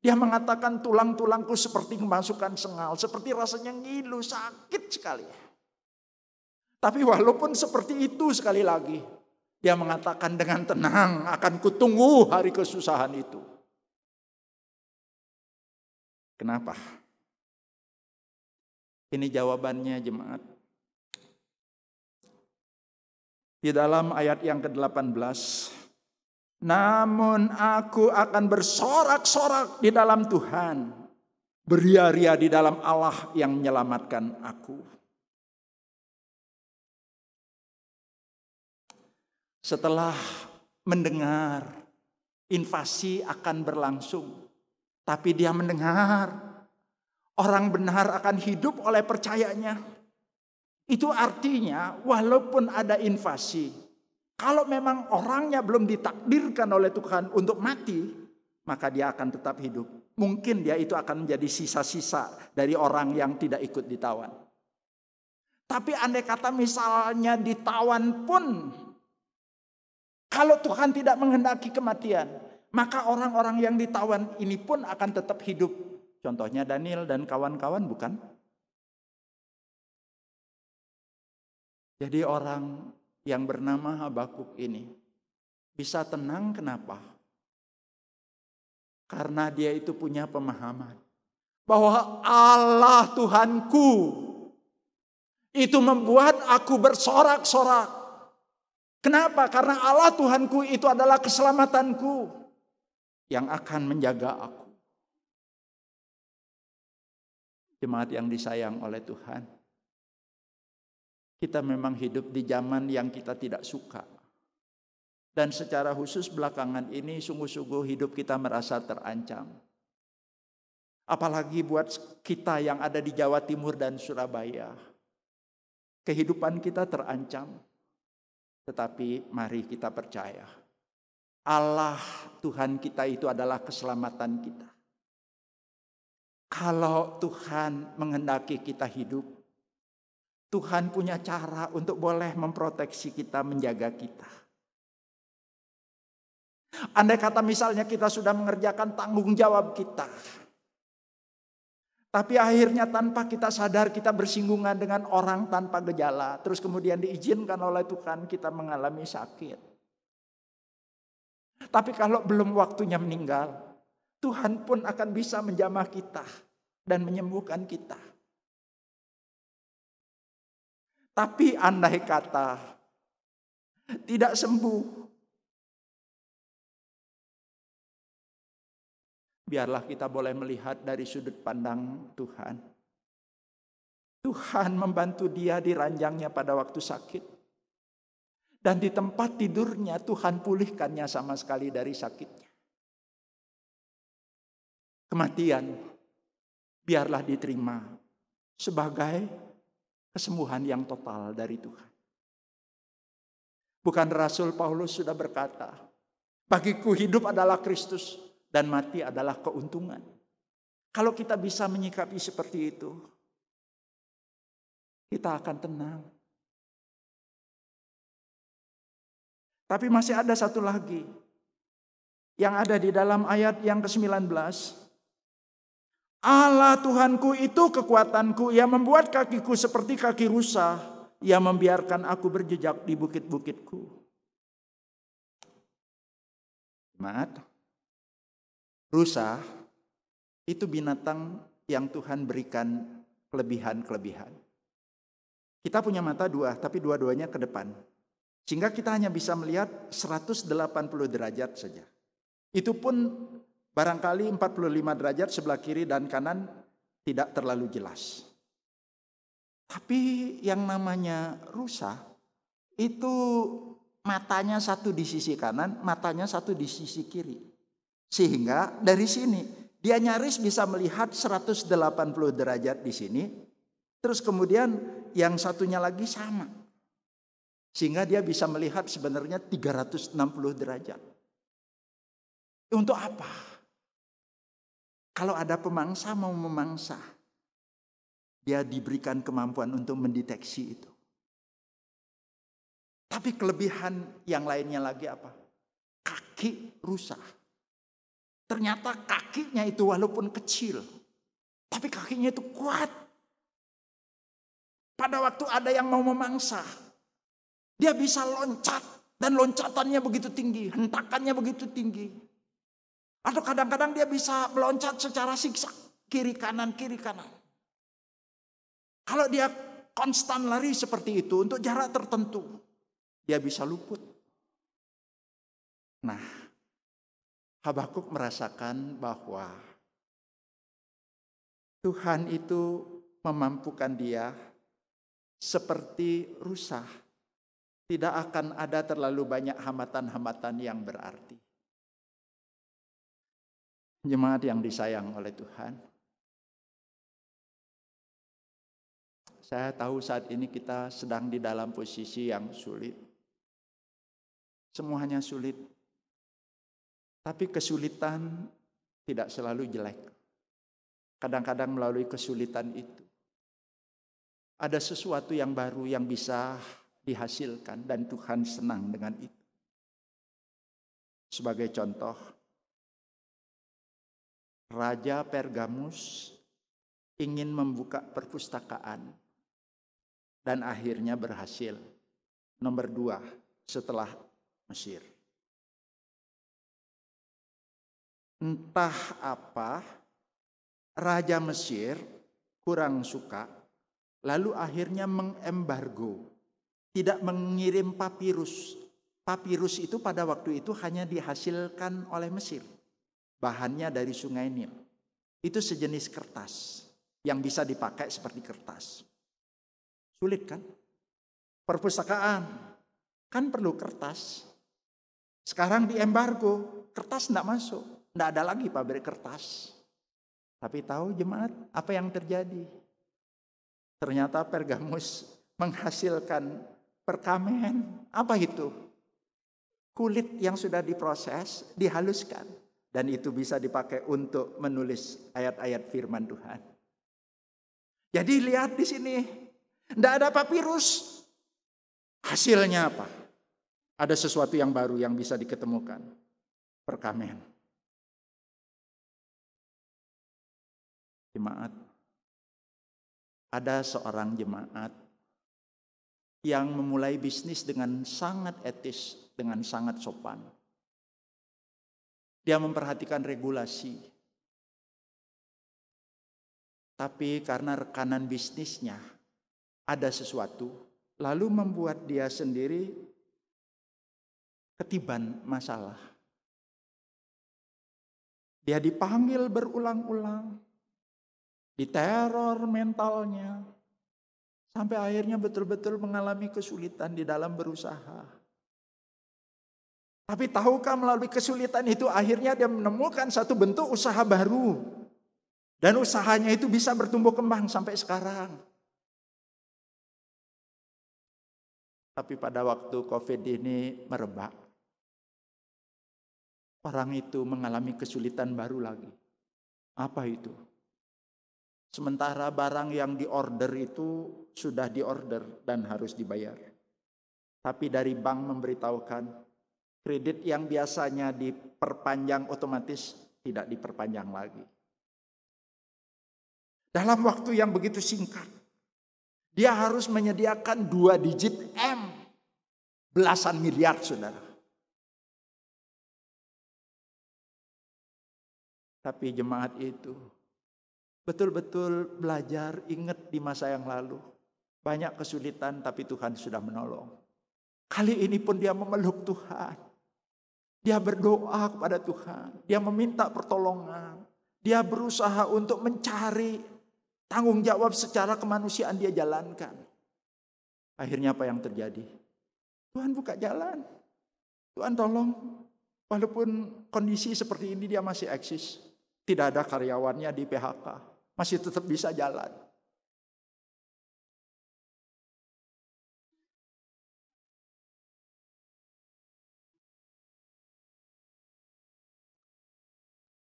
Dia mengatakan tulang-tulangku seperti kemasukan sengal, seperti rasanya ngilu, sakit sekali. Tapi walaupun seperti itu sekali lagi, dia mengatakan dengan tenang akan kutunggu hari kesusahan itu. Kenapa? Ini jawabannya jemaat. Di dalam ayat yang ke-18. Namun aku akan bersorak-sorak di dalam Tuhan. Beria-ria di dalam Allah yang menyelamatkan aku. Setelah mendengar invasi akan berlangsung. Tapi dia mendengar orang benar akan hidup oleh percayanya. Itu artinya walaupun ada invasi, kalau memang orangnya belum ditakdirkan oleh Tuhan untuk mati, maka dia akan tetap hidup. Mungkin dia itu akan menjadi sisa-sisa dari orang yang tidak ikut ditawan. Tapi andai kata misalnya ditawan pun, kalau Tuhan tidak menghendaki kematian, maka orang-orang yang ditawan ini pun akan tetap hidup. Contohnya Daniel dan kawan-kawan, bukan? Jadi orang yang bernama Habakuk ini bisa tenang, kenapa? Karena dia itu punya pemahaman bahwa Allah Tuhanku itu membuat aku bersorak-sorak. Kenapa? Karena Allah Tuhanku itu adalah keselamatanku yang akan menjaga aku. Jemaat yang disayang oleh Tuhan, kita memang hidup di zaman yang kita tidak suka. Dan secara khusus belakangan ini sungguh-sungguh hidup kita merasa terancam. Apalagi buat kita yang ada di Jawa Timur dan Surabaya. Kehidupan kita terancam. Tetapi mari kita percaya. Allah Tuhan kita itu adalah keselamatan kita. Kalau Tuhan menghendaki kita hidup, Tuhan punya cara untuk boleh memproteksi kita, menjaga kita. Andai kata misalnya kita sudah mengerjakan tanggung jawab kita, tapi akhirnya tanpa kita sadar kita bersinggungan dengan orang tanpa gejala, terus kemudian diizinkan oleh Tuhan kita mengalami sakit. Tapi kalau belum waktunya meninggal, Tuhan pun akan bisa menjamah kita dan menyembuhkan kita. Tapi andai kata tidak sembuh, biarlah kita boleh melihat dari sudut pandang Tuhan. Tuhan membantu dia di ranjangnya pada waktu sakit. Dan di tempat tidurnya Tuhan pulihkannya sama sekali dari sakitnya. Kematian biarlah diterima sebagai kesembuhan yang total dari Tuhan. Bukan Rasul Paulus sudah berkata, bagiku hidup adalah Kristus dan mati adalah keuntungan. Kalau kita bisa menyikapi seperti itu, kita akan tenang. Tapi masih ada satu lagi yang ada di dalam ayat yang ke-19. Allah Tuhanku itu kekuatanku, Ia membuat kakiku seperti kaki rusa, Ia membiarkan aku berjejak di bukit-bukitku. Maaf, rusa itu binatang yang Tuhan berikan kelebihan-kelebihan. Kita punya mata dua, tapi dua-duanya ke depan. Sehingga kita hanya bisa melihat 180 derajat saja. Itu pun barangkali 45 derajat sebelah kiri dan kanan tidak terlalu jelas. Tapi yang namanya rusa itu matanya satu di sisi kanan, matanya satu di sisi kiri. Sehingga dari sini dia nyaris bisa melihat 180 derajat di sini. Terus kemudian yang satunya lagi sama. Sehingga dia bisa melihat sebenarnya 360 derajat. Untuk apa? Kalau ada pemangsa mau memangsa, dia diberikan kemampuan untuk mendeteksi itu. Tapi kelebihan yang lainnya lagi apa? Kaki rusa. Ternyata kakinya itu walaupun kecil, tapi kakinya itu kuat. Pada waktu ada yang mau memangsa, dia bisa loncat. Dan loncatannya begitu tinggi, hentakannya begitu tinggi. Atau kadang-kadang dia bisa meloncat secara siksak. Kiri kanan, kiri kanan. Kalau dia konstan lari seperti itu untuk jarak tertentu, dia bisa luput. Nah, Habakuk merasakan bahwa Tuhan itu memampukan dia seperti rusa. Tidak akan ada terlalu banyak hambatan-hambatan yang berarti. Jemaat yang disayang oleh Tuhan, saya tahu saat ini kita sedang di dalam posisi yang sulit. Semuanya sulit. Tapi kesulitan tidak selalu jelek. Kadang-kadang melalui kesulitan itu ada sesuatu yang baru yang bisa dihasilkan dan Tuhan senang dengan itu. Sebagai contoh, Raja Pergamus ingin membuka perpustakaan dan akhirnya berhasil. Nomor 2 setelah Mesir. Entah apa, Raja Mesir kurang suka, lalu akhirnya mengembargo, tidak mengirim papirus. Papirus itu pada waktu itu hanya dihasilkan oleh Mesir. Bahannya dari Sungai Nil. Itu sejenis kertas yang bisa dipakai seperti kertas. Sulit kan? Perpustakaan kan perlu kertas. Sekarang diembargo, kertas tidak masuk. Tidak ada lagi pabrik kertas. Tapi tahu jemaat apa yang terjadi? Ternyata Pergamus menghasilkan perkamen. Apa itu? Kulit yang sudah diproses, dihaluskan. Dan itu bisa dipakai untuk menulis ayat-ayat firman Tuhan. Jadi lihat di sini. Tidak ada papirus. Hasilnya apa? Ada sesuatu yang baru yang bisa diketemukan. Perkamen. Jemaat. Ada seorang jemaat yang memulai bisnis dengan sangat etis, dengan sangat sopan. Dia memperhatikan regulasi. Tapi karena rekanan bisnisnya ada sesuatu, lalu membuat dia sendiri ketiban masalah. Dia dipanggil berulang-ulang, diteror mentalnya, sampai akhirnya betul-betul mengalami kesulitan di dalam berusaha. Tapi tahukah melalui kesulitan itu akhirnya dia menemukan satu bentuk usaha baru. Dan usahanya itu bisa bertumbuh kembang sampai sekarang. Tapi pada waktu COVID ini merebak, orang itu mengalami kesulitan baru lagi. Apa itu? Sementara barang yang diorder itu sudah diorder dan harus dibayar. Tapi dari bank memberitahukan, kredit yang biasanya diperpanjang otomatis tidak diperpanjang lagi. Dalam waktu yang begitu singkat, dia harus menyediakan 2 digit M, belasan miliar, saudara. Tapi jemaat itu betul-betul belajar, ingat di masa yang lalu. Banyak kesulitan tapi Tuhan sudah menolong. Kali ini pun dia memeluk Tuhan. Dia berdoa kepada Tuhan. Dia meminta pertolongan. Dia berusaha untuk mencari tanggung jawab secara kemanusiaan dia jalankan. Akhirnya apa yang terjadi? Tuhan buka jalan. Tuhan tolong. Walaupun kondisi seperti ini dia masih eksis. Tidak ada karyawannya di PHK. Masih tetap bisa jalan.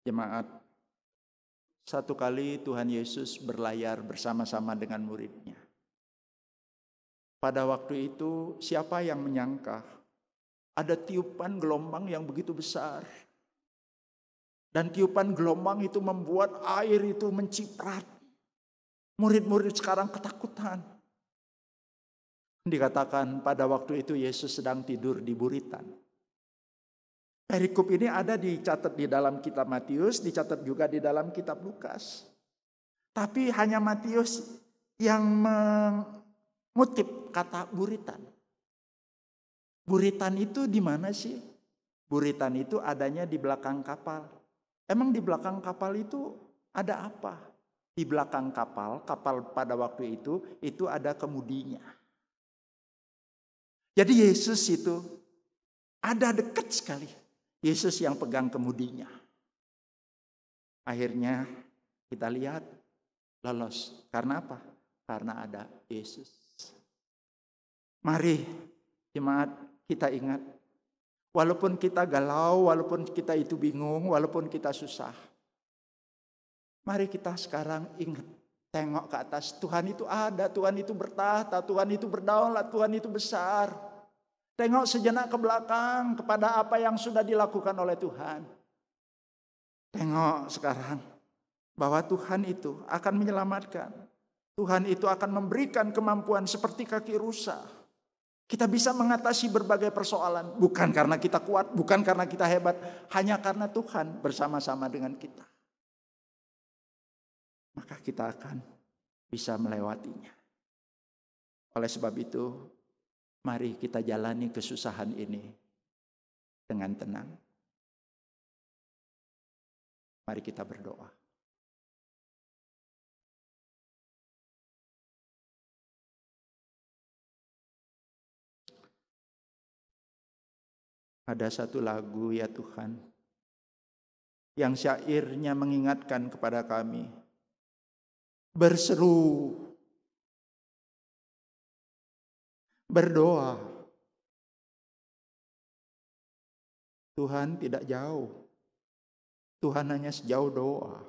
Jemaat, satu kali Tuhan Yesus berlayar bersama-sama dengan muridnya. Pada waktu itu siapa yang menyangka ada tiupan gelombang yang begitu besar. Dan tiupan gelombang itu membuat air itu menciprat. Murid-murid sekarang ketakutan. Dikatakan pada waktu itu Yesus sedang tidur di buritan. Perikop ini ada dicatat di dalam kitab Matius, dicatat juga di dalam kitab Lukas. Tapi hanya Matius yang mengutip kata buritan. Buritan itu di mana sih? Buritan itu adanya di belakang kapal. Emang di belakang kapal itu ada apa? Di belakang kapal pada waktu itu ada kemudinya. Jadi Yesus itu ada dekat sekali. Yesus yang pegang kemudinya. Akhirnya kita lihat lolos. Karena apa? Karena ada Yesus. Mari jemaat kita ingat. Walaupun kita galau, walaupun kita itu bingung, walaupun kita susah. Mari kita sekarang ingat. Tengok ke atas. Tuhan itu ada, Tuhan itu bertahta, Tuhan itu berdaulat, Tuhan itu besar. Tengok sejenak ke belakang kepada apa yang sudah dilakukan oleh Tuhan. Tengok sekarang bahwa Tuhan itu akan menyelamatkan. Tuhan itu akan memberikan kemampuan seperti kaki rusa. Kita bisa mengatasi berbagai persoalan. Bukan karena kita kuat, bukan karena kita hebat. Hanya karena Tuhan bersama-sama dengan kita. Maka kita akan bisa melewatinya. Oleh sebab itu, mari kita jalani kesusahan ini dengan tenang. Mari kita berdoa. Ada satu lagu ya Tuhan, yang syairnya mengingatkan kepada kami. Berseru, berdoa. Tuhan tidak jauh. Tuhan hanya sejauh doa.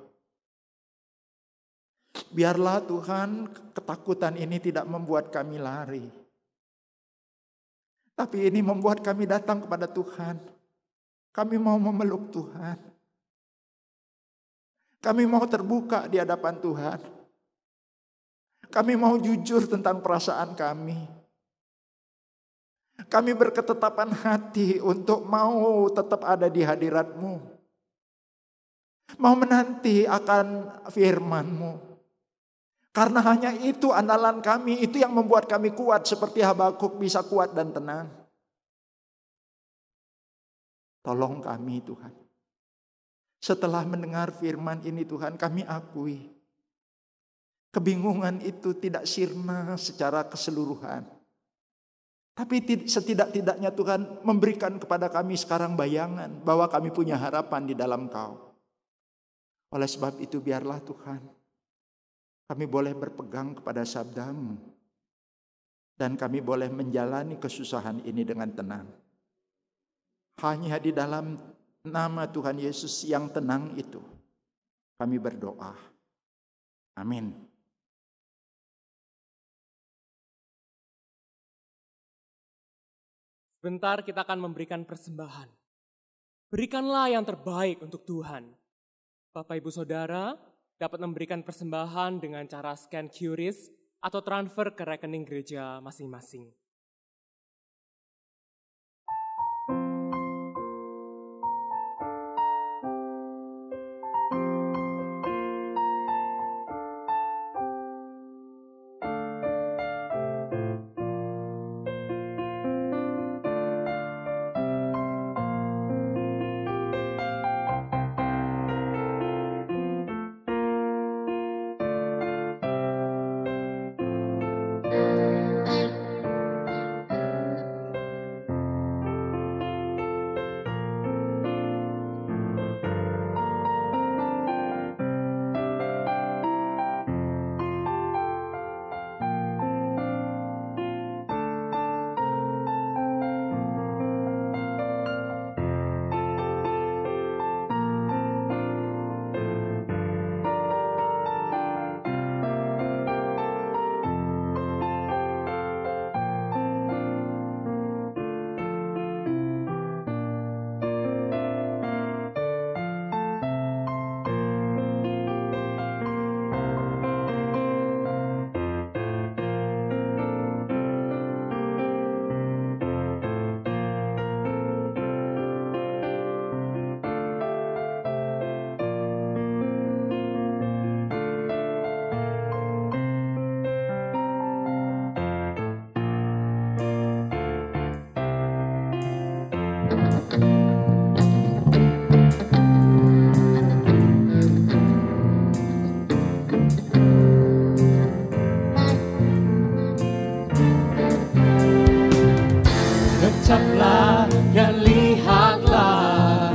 Biarlah Tuhan ketakutan ini tidak membuat kami lari. Tapi ini membuat kami datang kepada Tuhan. Kami mau memeluk Tuhan. Kami mau terbuka di hadapan Tuhan. Kami mau jujur tentang perasaan kami. Kami berketetapan hati untuk mau tetap ada di hadirat-Mu. Mau menanti akan firman-Mu. Karena hanya itu andalan kami, itu yang membuat kami kuat seperti Habakuk bisa kuat dan tenang. Tolong kami Tuhan. Setelah mendengar firman ini Tuhan, kami akui. Kebingungan itu tidak sirna secara keseluruhan. Tapi setidak-tidaknya Tuhan memberikan kepada kami sekarang bayangan bahwa kami punya harapan di dalam Kau. Oleh sebab itu biarlah Tuhan, kami boleh berpegang kepada sabda-Mu. Dan kami boleh menjalani kesusahan ini dengan tenang. Hanya di dalam nama Tuhan Yesus yang tenang itu, kami berdoa. Amin. Sebentar kita akan memberikan persembahan. Berikanlah yang terbaik untuk Tuhan. Bapak Ibu Saudara dapat memberikan persembahan dengan cara scan QRIS atau transfer ke rekening gereja masing-masing. Ucaplah dan lihatlah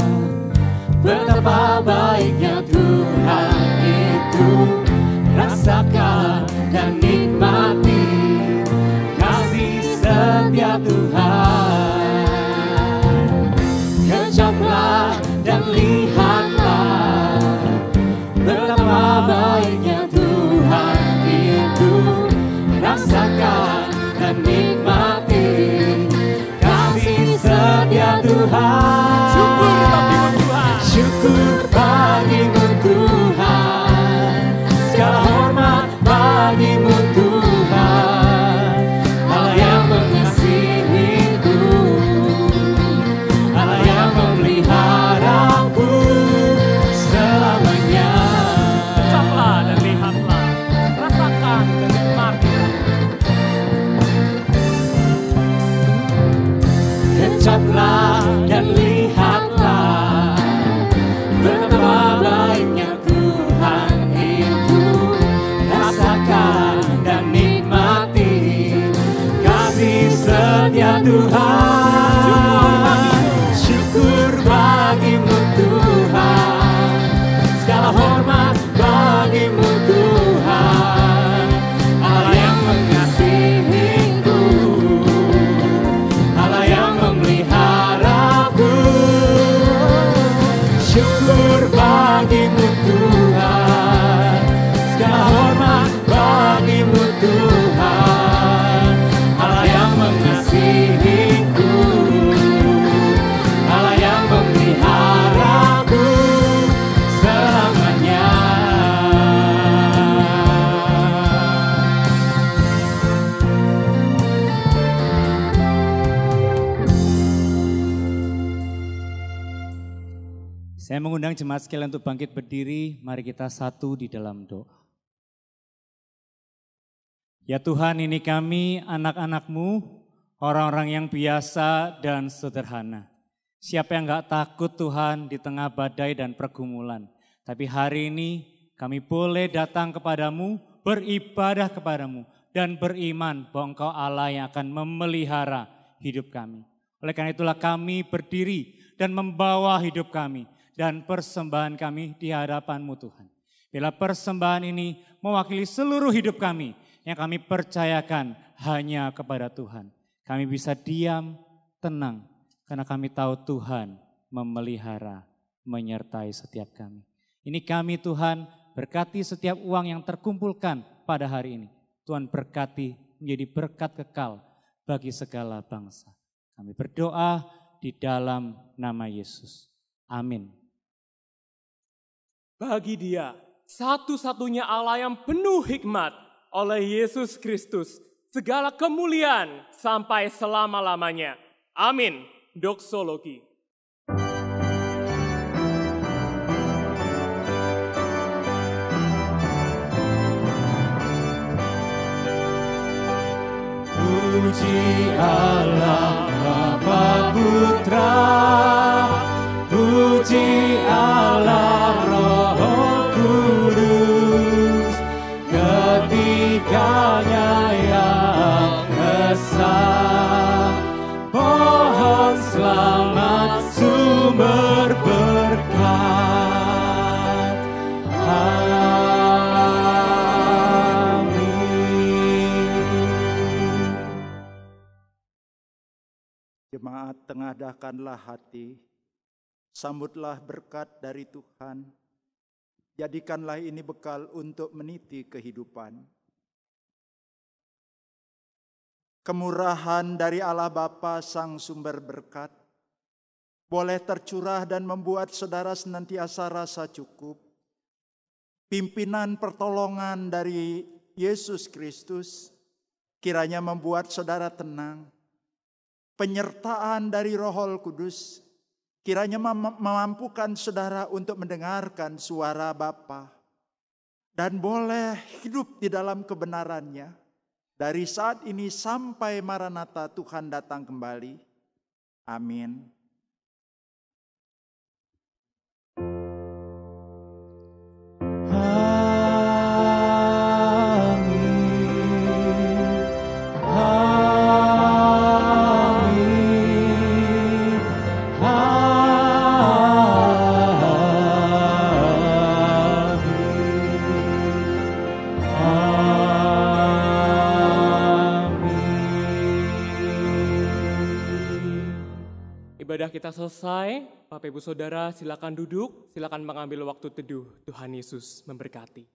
betapa baiknya Tuhan itu. Rasakan dan nikmati kasih setia Tuhan. Ucaplah dan lihatlah betapa baiknya Tuhan itu. Rasakan dan nikmati setia Tuhan. Syukur bagimu Tuhan. Segala hormat bagimu Tuhan. Allah yang mengasihiku, Allah yang memeliharaku selamanya. Ucaplah dan lihatlah, rasakan dan nikmati. Ucaplah dan lihatlah betapa baiknya Tuhan itu. Rasakan dan nikmati kasih setia Tuhan. Syukur bagimu Tuhan. Segala hormat bagimu Tuhan. Allah yang mengasihiku, Allah yang memeliharaku. Syukur bagimu Tuhan. Segala hormat bagimu Tuhan. Allah yang mengasihiku, Allah yang memeliharaku selamanya. Saya mengundang jemaat sekalian untuk bangkit berdiri, mari kita satu di dalam doa. Ya Tuhan, ini kami anak-anak-Mu, orang-orang yang biasa dan sederhana. Siapa yang gak takut Tuhan di tengah badai dan pergumulan. Tapi hari ini kami boleh datang kepadamu, beribadah kepadamu, dan beriman bahwa Engkau Allah yang akan memelihara hidup kami. Oleh karena itulah kami berdiri dan membawa hidup kami dan persembahan kami di hadapan-Mu Tuhan. Bila persembahan ini mewakili seluruh hidup kami yang kami percayakan hanya kepada Tuhan. Kami bisa diam, tenang, karena kami tahu Tuhan memelihara, menyertai setiap kami. Ini kami Tuhan, berkati setiap uang yang terkumpulkan pada hari ini. Tuhan berkati menjadi berkat kekal bagi segala bangsa. Kami berdoa di dalam nama Yesus. Amin. Bagi Dia, satu-satunya Allah yang penuh hikmat, oleh Yesus Kristus, segala kemuliaan sampai selama-lamanya. Amin. Doksologi. Puji Allah Bapa Putra, puji Allah Roh Kudus, ketiganya yang esa. Pohon selamat sumber berkat. Jemaat, tengadahkanlah hati, sambutlah berkat dari Tuhan, jadikanlah ini bekal untuk meniti kehidupan. Kemurahan dari Allah Bapa Sang Sumber Berkat, boleh tercurah dan membuat saudara senantiasa rasa cukup. Pimpinan pertolongan dari Yesus Kristus, kiranya membuat saudara tenang. Penyertaan dari Roh Kudus kiranya memampukan saudara untuk mendengarkan suara Bapa dan boleh hidup di dalam kebenarannya dari saat ini sampai Maranatha Tuhan datang kembali. Amin. Ibadah kita selesai, Bapak Ibu Saudara silakan duduk, silakan mengambil waktu teduh. Tuhan Yesus memberkati.